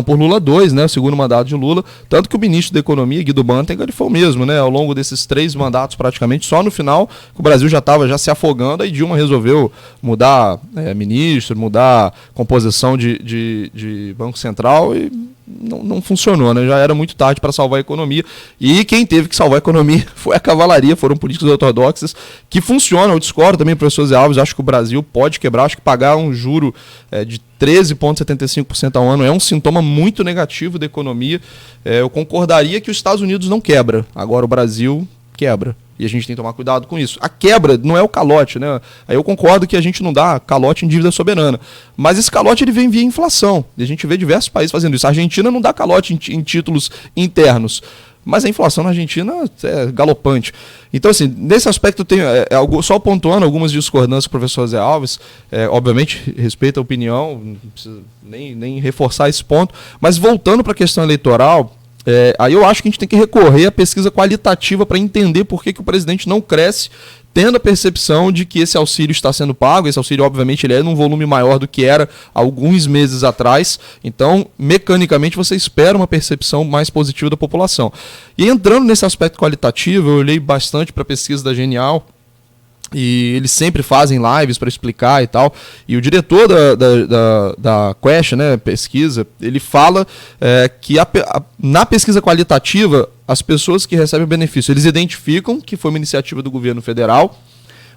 por Lula 2, né, o segundo mandato de Lula, tanto que o ministro da Economia, Guido Mantega, ele foi o mesmo, né, ao longo desses 3 mandatos praticamente, só no final o Brasil já estava se afogando, aí Dilma resolveu mudar ministro, mudar composição de Banco Central e não funcionou, né? Já era muito tarde para salvar a economia, e quem teve que salvar a economia foi a cavalaria, foram políticos ortodoxos que funcionam. Eu discordo também, professor Zé Alves, acho que o Brasil pode quebrar, acho que pagar um juro de 13,75% ao ano é um sintoma muito negativo da economia. Eu concordaria que os Estados Unidos não quebra, agora o Brasil quebra. E a gente tem que tomar cuidado com isso. A quebra não é o calote, né? Aí eu concordo que a gente não dá calote em dívida soberana. Mas esse calote ele vem via inflação. E a gente vê diversos países fazendo isso. A Argentina não dá calote em títulos internos. Mas a inflação na Argentina é galopante. Então, assim, nesse aspecto, tem só pontuando algumas discordâncias com o professor Zé Alves. Obviamente, respeito a opinião, não precisa nem reforçar esse ponto. Mas voltando para a questão eleitoral, aí eu acho que a gente tem que recorrer à pesquisa qualitativa para entender por que o presidente não cresce, tendo a percepção de que esse auxílio está sendo pago. Esse auxílio, obviamente, ele é num volume maior do que era alguns meses atrás. Então, mecanicamente, você espera uma percepção mais positiva da população. E entrando nesse aspecto qualitativo, eu olhei bastante para a pesquisa da Genial, e eles sempre fazem lives para explicar e tal, e o diretor da Quest, né, pesquisa, ele fala que na pesquisa qualitativa, as pessoas que recebem o benefício, eles identificam que foi uma iniciativa do governo federal,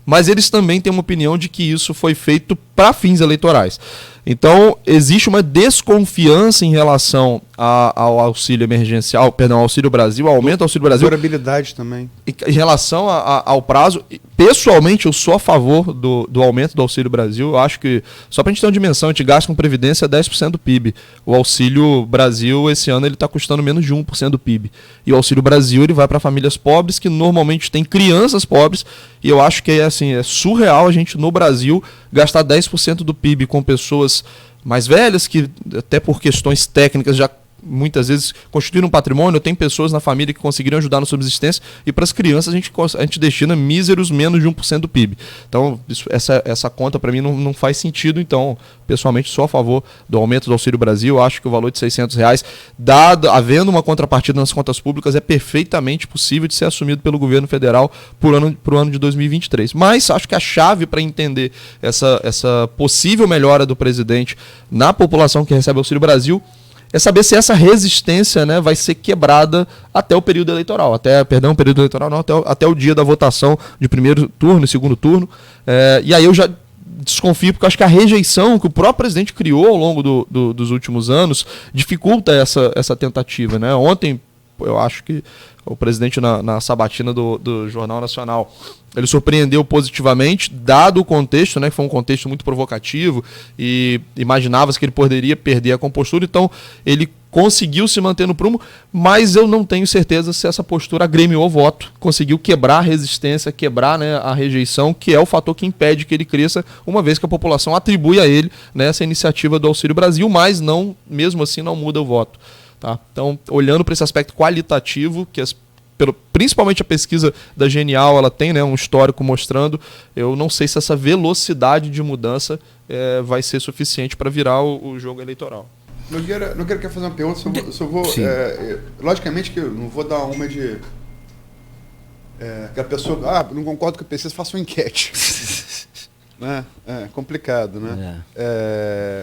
mas eles também têm uma opinião de que isso foi feito para fins eleitorais. Então, existe uma desconfiança em relação ao auxílio emergencial, ao Auxílio Brasil, ao aumento do Auxílio Brasil. Durabilidade também. Em relação ao prazo, pessoalmente eu sou a favor do aumento do Auxílio Brasil. Eu acho que, só para a gente ter uma dimensão, a gente gasta com previdência 10% do PIB. O Auxílio Brasil, esse ano, ele está custando menos de 1% do PIB. E o Auxílio Brasil, ele vai para famílias pobres, que normalmente têm crianças pobres, e eu acho que é surreal a gente, no Brasil, gastar 10% do PIB com pessoas mais velhas, que até por questões técnicas já muitas vezes constituíram um patrimônio. Tem pessoas na família que conseguiram ajudar na subsistência, e para as crianças a gente destina míseros menos de 1% do PIB. Então essa conta para mim não faz sentido. Então, pessoalmente, sou a favor do aumento do Auxílio Brasil. Acho que o valor de R$600, havendo uma contrapartida nas contas públicas, é perfeitamente possível de ser assumido pelo governo federal para o ano de 2023. Mas acho que a chave para entender essa possível melhora do presidente na população que recebe o Auxílio Brasil é saber se essa resistência, né, vai ser quebrada até o período eleitoral, até o dia da votação de primeiro turno e segundo turno. E aí eu já desconfio, porque eu acho que a rejeição que o próprio presidente criou ao longo dos últimos anos dificulta essa tentativa, né? Ontem, eu acho que o presidente na sabatina do Jornal Nacional, ele surpreendeu positivamente, dado o contexto, né, que foi um contexto muito provocativo e imaginava-se que ele poderia perder a compostura, então ele conseguiu se manter no prumo, mas eu não tenho certeza se essa postura agremiou o voto, conseguiu quebrar a resistência, quebrar, né, a rejeição, que é o fator que impede que ele cresça, uma vez que a população atribui a ele, né, essa iniciativa do Auxílio Brasil, mas não, mesmo assim não muda o voto. Tá? Então, olhando para esse aspecto qualitativo, que principalmente a pesquisa da Genial ela tem, né, um histórico mostrando, eu não sei se essa velocidade de mudança vai ser suficiente para virar o jogo eleitoral. Nogueira quer fazer uma pergunta, só vou logicamente que eu não vou dar uma de que a pessoa, não concordo com o PC, faça uma enquete. Né? É complicado, né?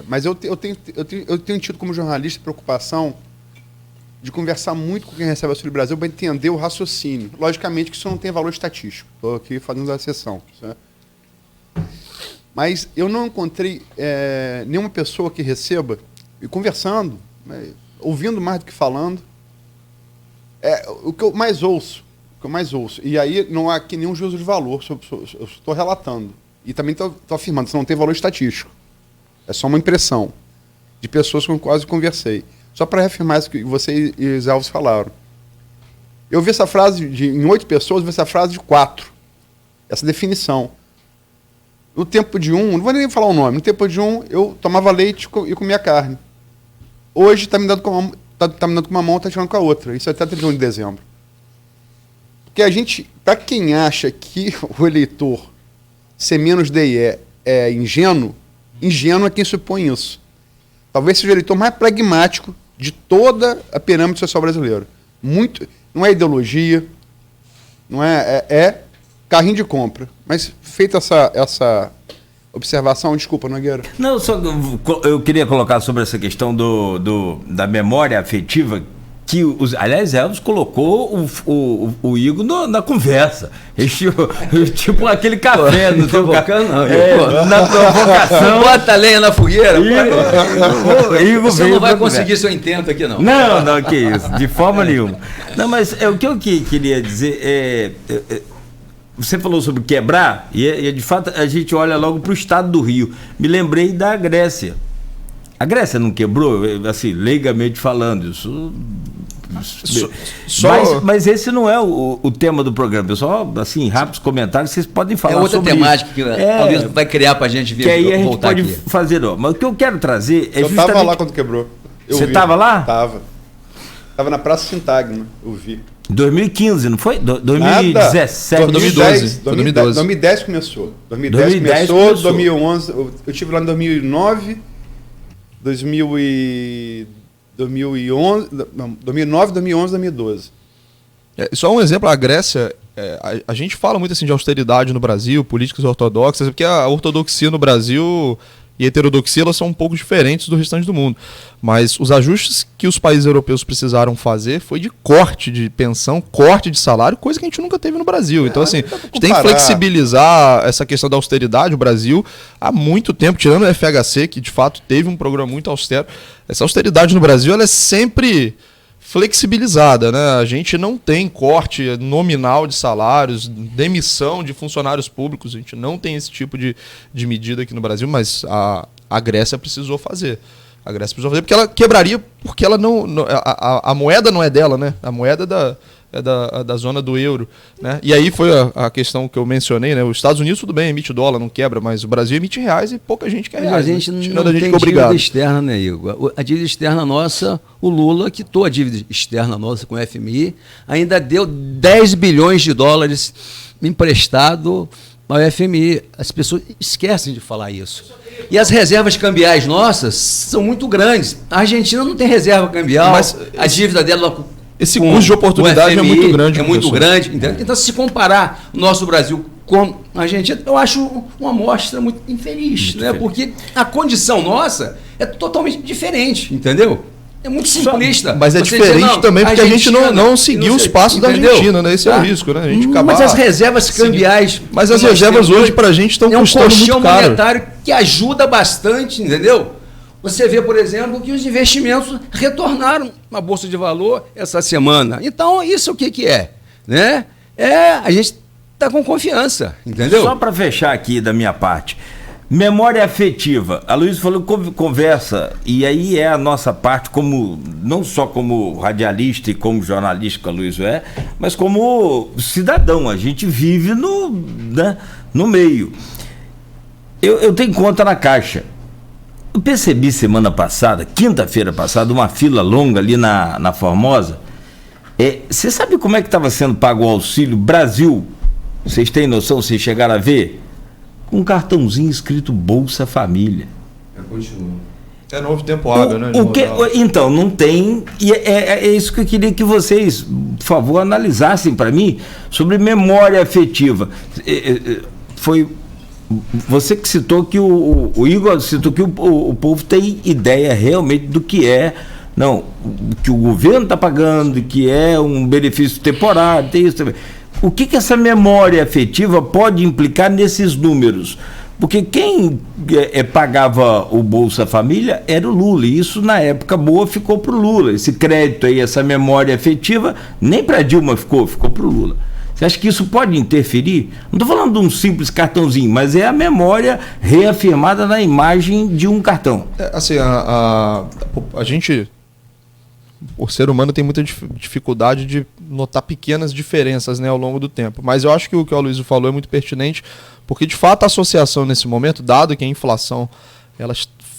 Mas eu tenho tido como jornalista preocupação de conversar muito com quem recebe o Auxílio Brasil para entender o raciocínio. Logicamente que isso não tem valor estatístico. Estou aqui fazendo a exceção. Certo? Mas eu não encontrei nenhuma pessoa que receba, e conversando, ouvindo mais do que falando, o que eu mais ouço, e aí não há aqui nenhum juízo de valor, eu estou relatando. E também estou afirmando, isso não tem valor estatístico. É só uma impressão de pessoas com quase conversei. Só para reafirmar isso que você e os Alves falaram. Eu vi essa frase em 8 pessoas, eu vi essa frase de 4. Essa definição. No tempo de um, não vou nem falar o nome, no tempo de um, eu tomava leite e comia carne. Hoje está me dando com uma mão, está tirando com a outra. Isso é até 31 de dezembro. Porque a gente, para quem acha que o eleitor ser menos DI é ingênuo é quem supõe isso. Talvez seja o eleitor mais pragmático de toda a pirâmide social brasileira. Não é ideologia, não é carrinho de compra. Mas feita essa observação, desculpa, Nogueira. Não, só eu queria colocar sobre essa questão da memória afetiva, que aliás, Elvis colocou o Igor na conversa. Tipo aquele café. Não provocando, não. Na provocação. Bota a lenha na fogueira. Igor você não vai conseguir seu intento aqui, não. Não, que isso, de forma nenhuma. Não, mas o que eu queria dizer você falou sobre quebrar, e de fato a gente olha logo para o estado do Rio. Me lembrei da Grécia. A Grécia não quebrou, assim, leigamente falando, isso. Mas esse não é o tema do programa. Pessoal, assim, rápidos comentários, vocês podem falar sobre outra temática que a Luiz vai criar para a gente ver. Que aí a gente pode fazer. Mas o que eu quero trazer é justamente... Eu estava lá quando quebrou. Você estava lá? Estava na Praça Sintagma, eu vi. 2015, não foi? 2017. 2010 começou. 2010 começou, 2011. Eu estive lá em 2009, 2011, 2011, 2012. Só um exemplo, a Grécia, a gente fala muito assim de austeridade no Brasil, políticas ortodoxas, porque a ortodoxia no Brasil e a heterodoxia elas são um pouco diferentes do restante do mundo. Mas os ajustes que os países europeus precisaram fazer foi de corte de pensão, corte de salário, coisa que a gente nunca teve no Brasil. Então, assim, a gente tem que flexibilizar essa questão da austeridade. O Brasil, há muito tempo, tirando o FHC, que de fato teve um programa muito austero, essa austeridade no Brasil ela é sempre flexibilizada, né? A gente não tem corte nominal de salários, demissão de funcionários públicos, a gente não tem esse tipo de medida aqui no Brasil, mas a Grécia precisou fazer. A Grécia precisou fazer porque ela quebraria, porque ela a moeda não é dela, né? A moeda é da zona do euro, né? E aí foi a questão que eu mencionei, né? Os Estados Unidos tudo bem, emite dólar, não quebra, mas o Brasil emite reais e pouca gente quer reais. A gente não tem dívida externa, né, Igor? A dívida externa nossa, o Lula quitou a dívida externa nossa com o FMI, ainda deu 10 bilhões de dólares emprestado ao FMI. As pessoas esquecem de falar isso. E as reservas cambiais nossas são muito grandes. A Argentina não tem reserva cambial, mas a dívida dela... Esse custo de oportunidade FMI é muito grande. É muito grande. Então, se comparar o nosso Brasil com a Argentina, eu acho uma amostra muito infeliz, né? Porque a condição nossa é totalmente diferente, entendeu? É muito simplista. Mas é diferente também porque a gente não seguiu os passos da Argentina, né? Esse é o risco, né? A gente acabar... Mas as reservas cambiais... Mas as reservas hoje pra gente estão custando muito caro. É um colchão monetário que ajuda bastante, entendeu? Você vê, por exemplo, que os investimentos retornaram na Bolsa de Valor essa semana. Então, isso o que é? Né? A gente está com confiança, entendeu? Só para fechar aqui da minha parte, memória afetiva. A Luísa falou conversa, e aí é a nossa parte, como não só como radialista e como jornalista que a Luísa mas como cidadão. A gente vive no meio. Eu tenho conta na Caixa. Eu percebi semana passada, quinta-feira passada, uma fila longa ali na Formosa. Você sabe como é que estava sendo pago o Auxílio Brasil? Vocês têm noção, vocês chegaram a ver? Com um cartãozinho escrito Bolsa Família. Continua. É novo tempo hábil, né? Então, não tem. E é isso que eu queria que vocês, por favor, analisassem para mim sobre memória afetiva. Foi você que citou que o Igor citou que o povo tem ideia realmente do que que o governo está pagando, que é um benefício temporário, tem isso também. O que essa memória afetiva pode implicar nesses números? Porque quem pagava o Bolsa Família era o Lula, e isso na época boa ficou para o Lula. Esse crédito aí, essa memória afetiva, nem para Dilma ficou para o Lula. Você acha que isso pode interferir? Não estou falando de um simples cartãozinho, mas é a memória reafirmada na imagem de um cartão. Assim, a gente, o ser humano tem muita dificuldade de notar pequenas diferenças, né, ao longo do tempo. Mas eu acho que o que o Aloysio falou é muito pertinente, porque de fato a associação nesse momento, dado que a inflação ela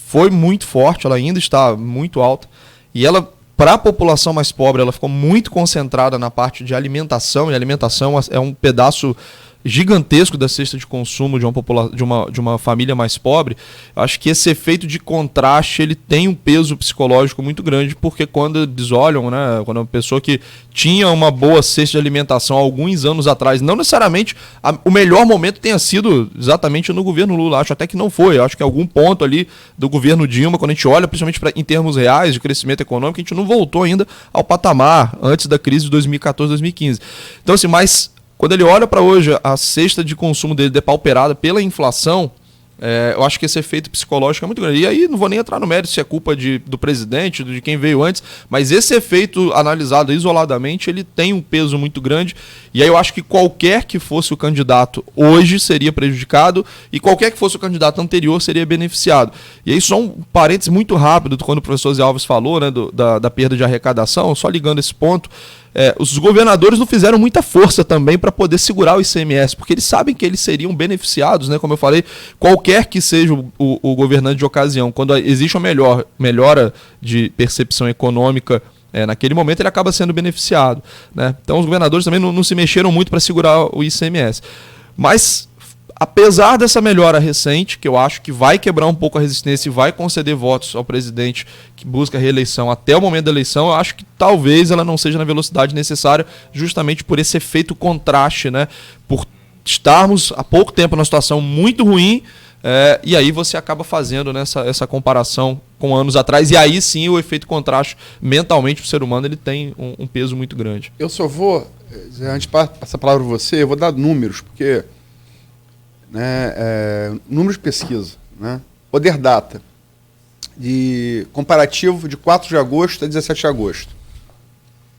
foi muito forte, ela ainda está muito alta, e ela, para a população mais pobre, ela ficou muito concentrada na parte de alimentação, e a alimentação é um pedaço gigantesco da cesta de consumo de uma família mais pobre. Eu acho que esse efeito de contraste ele tem um peso psicológico muito grande, porque quando eles olham, né, quando uma pessoa que tinha uma boa cesta de alimentação há alguns anos atrás, não necessariamente o melhor momento tenha sido exatamente no governo Lula, acho até que não foi, eu acho que algum ponto ali do governo Dilma, quando a gente olha principalmente em termos reais de crescimento econômico, a gente não voltou ainda ao patamar antes da crise de 2014, 2015. Então assim, mas quando ele olha para hoje a cesta de consumo dele depauperada pela inflação, eu acho que esse efeito psicológico é muito grande. E aí não vou nem entrar no mérito se é culpa do presidente, de quem veio antes, mas esse efeito analisado isoladamente, ele tem um peso muito grande. E aí eu acho que qualquer que fosse o candidato hoje seria prejudicado e qualquer que fosse o candidato anterior seria beneficiado. E aí só um parênteses muito rápido, quando o professor Zé Alves falou, né, da perda de arrecadação, só ligando esse ponto, os governadores não fizeram muita força também para poder segurar o ICMS, porque eles sabem que eles seriam beneficiados, né? Como eu falei, qualquer que seja o governante de ocasião, quando existe uma melhora de percepção econômica, naquele momento ele acaba sendo beneficiado, né? Então os governadores também não se mexeram muito para segurar o ICMS. Mas apesar dessa melhora recente, que eu acho que vai quebrar um pouco a resistência e vai conceder votos ao presidente que busca a reeleição até o momento da eleição, eu acho que talvez ela não seja na velocidade necessária, justamente por esse efeito contraste, né? Por estarmos há pouco tempo numa situação muito ruim, e aí você acaba fazendo, né, essa comparação com anos atrás, e aí sim o efeito contraste mentalmente para o ser humano ele tem um peso muito grande. Eu só vou, antes de passar a palavra para você, eu vou dar números, porque números de pesquisa, né? Poder Data, de comparativo de 4 de agosto a 17 de agosto.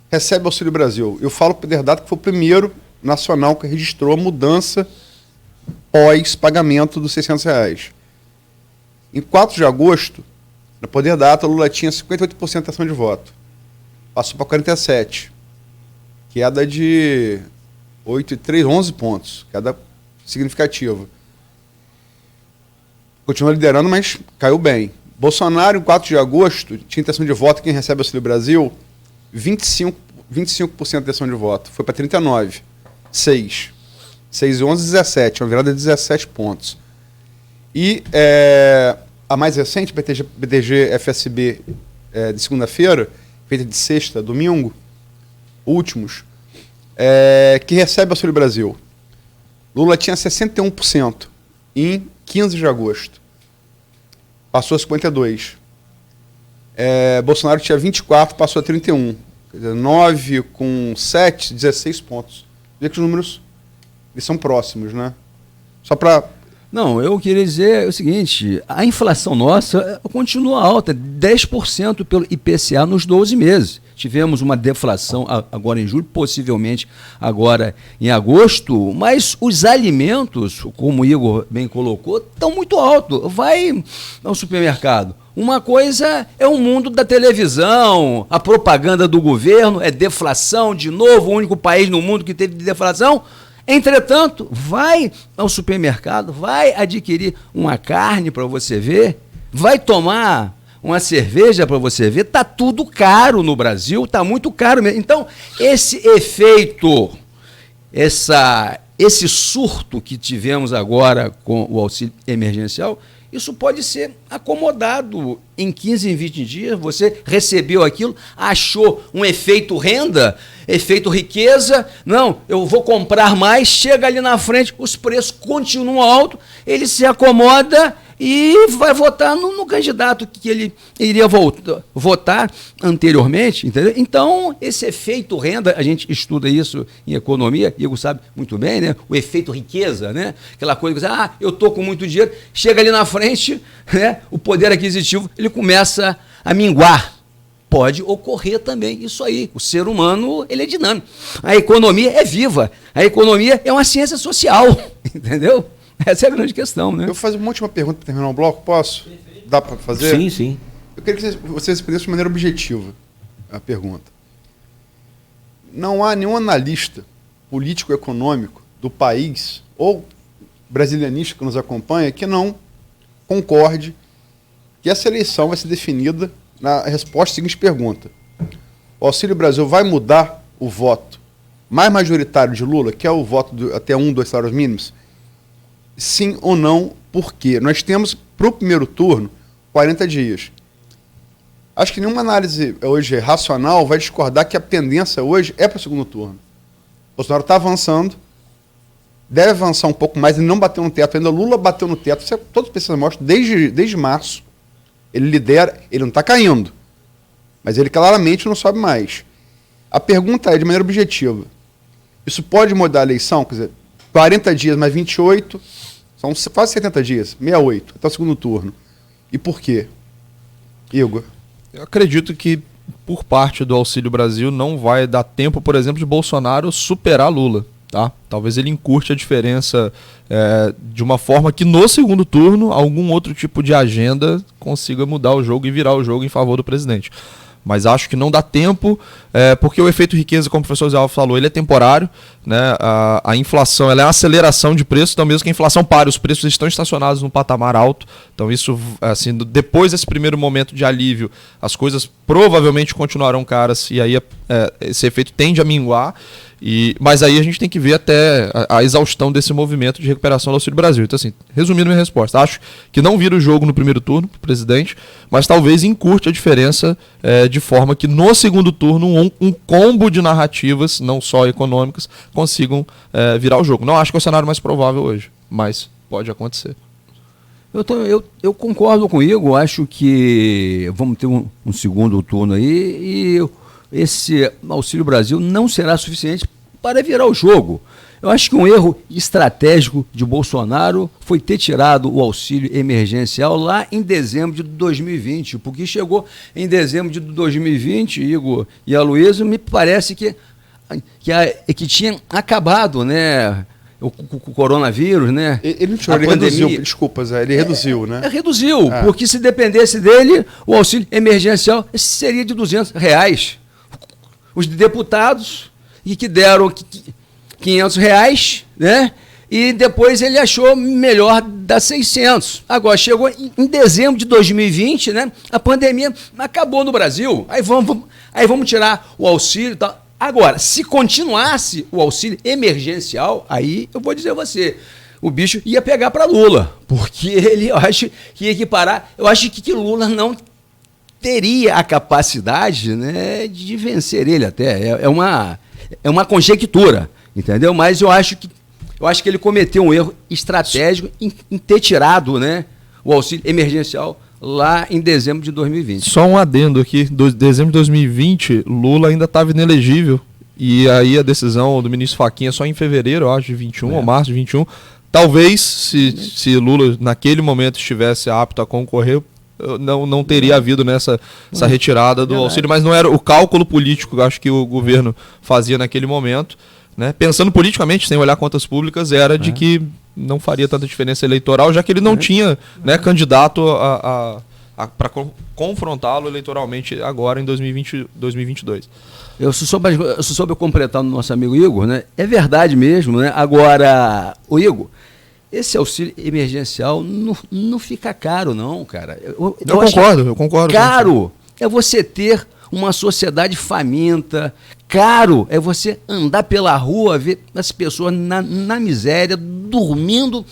Recebe Auxílio Brasil. Eu falo Poder Data que foi o primeiro nacional que registrou a mudança pós-pagamento dos R$600. Em 4 de agosto, na Poder Data, Lula tinha 58% de ação de voto. Passou para 47%. Queda de 11 pontos. Queda significativa. Continua liderando, mas caiu bem. Bolsonaro, em 4 de agosto, tinha intenção de voto, quem recebe Auxílio Brasil, 25% de intenção de voto. Foi para 39%. 6 e 11, 17. Uma virada de 17 pontos. E a mais recente, BTG FSB, de segunda-feira, feita de sexta, domingo, últimos, que recebe Auxílio Brasil. Lula tinha 61% em 15 de agosto. Passou a 52%. Bolsonaro tinha 24%, passou a 31%. Quer dizer, 9 com 7, 16 pontos. Vê que os números eles são próximos, né? Só para Não, eu queria dizer o seguinte, a inflação nossa continua alta, 10% pelo IPCA nos 12 meses. Tivemos uma deflação agora em julho, possivelmente agora em agosto, mas os alimentos, como o Igor bem colocou, estão muito altos. Vai ao supermercado. Uma coisa é o mundo da televisão, a propaganda do governo, é deflação, de novo, o único país no mundo que teve deflação. Entretanto, vai ao supermercado, vai adquirir uma carne para você ver, vai tomar uma cerveja para você ver, está tudo caro no Brasil, está muito caro mesmo. Então, esse efeito, esse surto que tivemos agora com o auxílio emergencial, isso pode ser acomodado em 15, em 20 dias. Você recebeu aquilo, achou um efeito renda, efeito riqueza. Não, eu vou comprar mais, chega ali na frente, os preços continuam altos, ele se acomoda e vai votar no candidato que ele iria votar anteriormente, entendeu? Então, esse efeito renda, a gente estuda isso em economia, Igor sabe muito bem, né? O efeito riqueza, né? Aquela coisa que eu estou com muito dinheiro, chega ali na frente, né? O poder aquisitivo, ele começa a minguar. Pode ocorrer também isso aí. O ser humano, ele é dinâmico. A economia é viva. A economia é uma ciência social, entendeu? Essa é a grande questão, né? Eu vou fazer uma última pergunta para terminar o bloco, posso? Dá para fazer? Sim, sim. Eu queria que você respondesse de maneira objetiva a pergunta. Não há nenhum analista político-econômico do país, ou brasilianista que nos acompanha, que não concorde que essa eleição vai ser definida na resposta à seguinte pergunta. O Auxílio Brasil vai mudar o voto mais majoritário de Lula, que é o voto até 2 salários mínimos? Sim ou não, por quê? Nós temos, para o primeiro turno, 40 dias. Acho que nenhuma análise hoje racional vai discordar que a tendência hoje é para o segundo turno. O Bolsonaro está avançando, deve avançar um pouco mais, ele não bateu no teto ainda. Lula bateu no teto, isso é, todos os pesquisadores mostram, desde março. Ele lidera, ele não está caindo, mas ele claramente não sobe mais. A pergunta é, de maneira objetiva, isso pode mudar a eleição? Quer dizer, 40 dias mais 28, são quase 70 dias, 68, até o segundo turno. E por quê? Igor? Eu acredito que, por parte do Auxílio Brasil, não vai dar tempo, por exemplo, de Bolsonaro superar Lula. Tá? Talvez ele encurte a diferença de uma forma que, no segundo turno, algum outro tipo de agenda consiga mudar o jogo e virar o jogo em favor do presidente. Mas acho que não dá tempo, porque o efeito riqueza, como o professor Zé Alves falou, ele é temporário, né? A inflação ela é uma aceleração de preço, então mesmo que a inflação pare, os preços estão estacionados num patamar alto, então isso, assim, depois desse primeiro momento de alívio, as coisas provavelmente continuarão caras, e aí esse efeito tende a minguar, mas aí a gente tem que ver até a exaustão desse movimento de recuperação do Auxílio Brasil. Então, assim, resumindo minha resposta, acho que não vira o jogo no primeiro turno para o presidente, mas talvez encurte a diferença de forma que no segundo turno um combo de narrativas, não só econômicas, consigam virar o jogo. Não acho que é o cenário mais provável hoje, mas pode acontecer. Eu concordo com o Igor, acho que vamos ter um segundo turno aí e esse Auxílio Brasil não será suficiente para virar o jogo. Eu acho que um erro estratégico de Bolsonaro foi ter tirado o auxílio emergencial lá em dezembro de 2020, porque chegou em dezembro de 2020, Igor e Aloysio, me parece que tinha acabado, né? O coronavírus, né? Ele não tirou, ele reduziu, desculpa, Zé, ele reduziu, né? Reduziu, porque se dependesse dele, o auxílio emergencial seria de R$200. Os deputados que deram R$500, né? E depois ele achou melhor dar 600. Agora, chegou em dezembro de 2020, né? A pandemia acabou no Brasil. Aí vamos tirar o auxílio e tal. Agora, se continuasse o auxílio emergencial, aí eu vou dizer a você, o bicho ia pegar para Lula, porque eu acho que ia equiparar, eu acho que Lula não teria a capacidade, né, de vencer ele até. É uma conjectura, entendeu? Mas eu acho que ele cometeu um erro estratégico em ter tirado, né, o auxílio emergencial lá em dezembro de 2020. Só um adendo aqui, dezembro de 2020, Lula ainda estava inelegível, e aí a decisão do ministro Fachin é só em fevereiro, eu acho, de 21, ou março de 21, talvez, se Lula naquele momento estivesse apto a concorrer, não teria havido essa retirada do auxílio, mas não era o cálculo político que eu acho que o governo fazia naquele momento, né? Pensando politicamente, sem olhar contas públicas, era de que não faria tanta diferença eleitoral, já que ele não tinha, né, candidato para confrontá-lo eleitoralmente agora em 2022. Eu só soube completar no nosso amigo Igor, né? É verdade mesmo, né? Agora, o Igor, esse auxílio emergencial não fica caro, não, cara. Eu concordo. Caro é você ter uma sociedade faminta. Caro é você andar pela rua, ver as pessoas na miséria, dormindo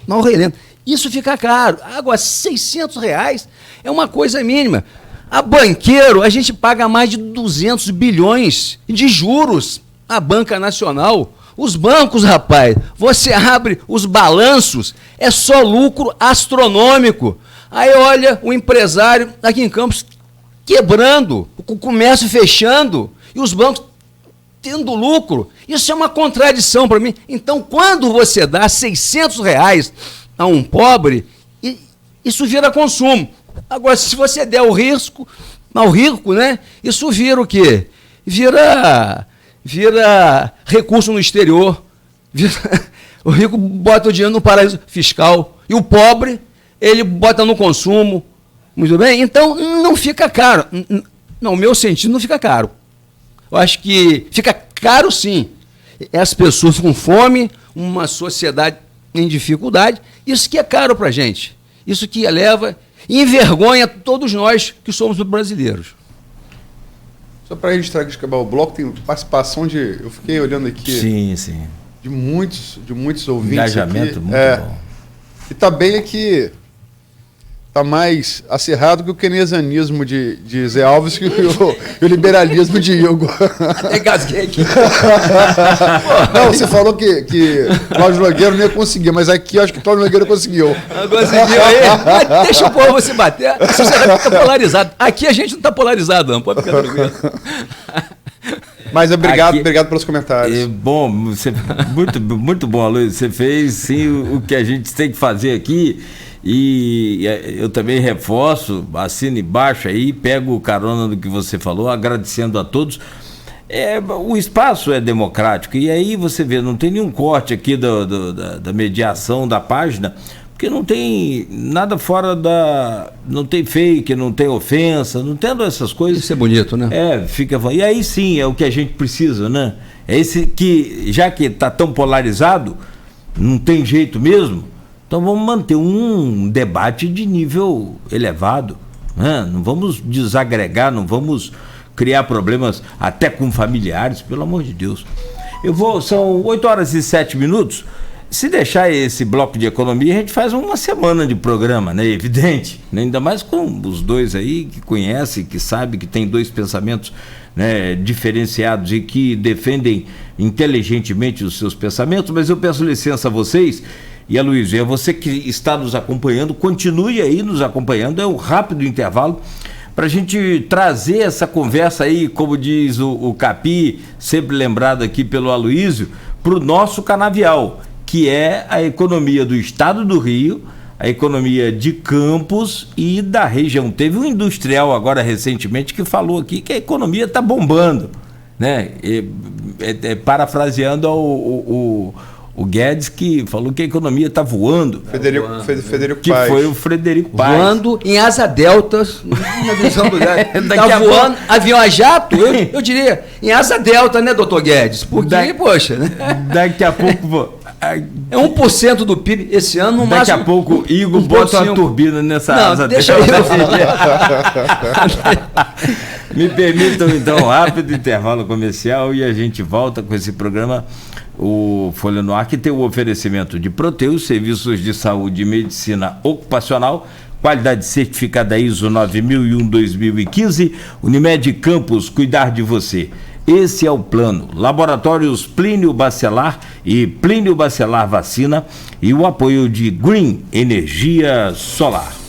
mal relento. Isso fica caro. Agora, R$600 é uma coisa mínima. A banqueiro, a gente paga mais de 200 bilhões de juros. A Banca Nacional, os bancos, rapaz, você abre os balanços, é só lucro astronômico. Aí olha o empresário aqui em Campos quebrando, o comércio fechando e os bancos tendo lucro. Isso é uma contradição para mim. Então, quando você dá R$600 a um pobre, isso vira consumo. Agora, se você der o risco ao rico, né? Isso vira o quê? Vira recurso no exterior. O rico bota o dinheiro no paraíso fiscal. E o pobre, ele bota no consumo. Muito bem? Então, não fica caro. No meu sentido, não fica caro. Eu acho que fica caro, sim. As pessoas com fome, uma sociedade em dificuldade, isso que é caro para a gente. Isso que eleva e envergonha todos nós que somos brasileiros. Só para registrar aqui, acabar o bloco, tem participação de... Eu fiquei olhando aqui... Sim. De muitos ouvintes. Engajamento aqui, muito bom. E tá bem aqui... Está mais acirrado que o keynesianismo de Zé Alves e o liberalismo de Igor. Até gasguei aqui. Não, você falou que Cláudio Nogueira não ia conseguir, mas aqui eu acho que Cláudio Nogueira conseguiu. Conseguiu aí? Mas deixa o povo você bater. Você está polarizado. Aqui a gente não está polarizado, não. Pode ficar tranquilo. Mas obrigado pelos comentários. Bom, muito bom, Luiz. Você fez sim o que a gente tem que fazer aqui. E eu também reforço, assino embaixo aí, pego o carona do que você falou, agradecendo a todos. O espaço é democrático, e aí você vê, não tem nenhum corte aqui da mediação da página, porque não tem nada fora não tem fake, não tem ofensa, não tendo essas coisas. Isso é bonito, né? Fica. E aí sim é o que a gente precisa, né? É esse que, já que está tão polarizado, não tem jeito mesmo. Então vamos manter um debate de nível elevado, né? Não vamos desagregar, não vamos criar problemas até com familiares, pelo amor de Deus. São 8h07. Se deixar esse bloco de economia, a gente faz uma semana de programa, né? Evidente, né? Ainda mais com os dois aí que conhecem, que sabem que tem dois pensamentos, né, diferenciados e que defendem inteligentemente os seus pensamentos. Mas eu peço licença a vocês. E a Luiz, é você que está nos acompanhando, continue aí nos acompanhando, é um rápido intervalo para a gente trazer essa conversa aí, como diz o Capi, sempre lembrado aqui pelo Aloísio, para o nosso canavial, que é a economia do estado do Rio, a economia de Campos e da região. Teve um industrial agora recentemente que falou aqui que a economia está bombando, né? Parafraseando o Guedes, que falou que a economia está voando. Frederico que Paes. Foi o Frederico Paes. Voando em asa deltas, na visão do Guedes. Está voando avião a jato, eu diria, em asa delta, né, doutor Guedes? Porque, poxa, né? Daqui a pouco... É 1% do PIB esse ano, no máximo. Daqui a pouco Igor bota uma turbina nessa asa deixa delta. Me permitam então um rápido intervalo comercial e a gente volta com esse programa, o Folha no Ar, que tem o oferecimento de Proteus, serviços de saúde e medicina ocupacional, qualidade certificada ISO 9001-2015, Unimed Campos, cuidar de você. Esse é o plano. Laboratórios Plínio Bacelar e Plínio Bacelar Vacina e o apoio de Green Energia Solar.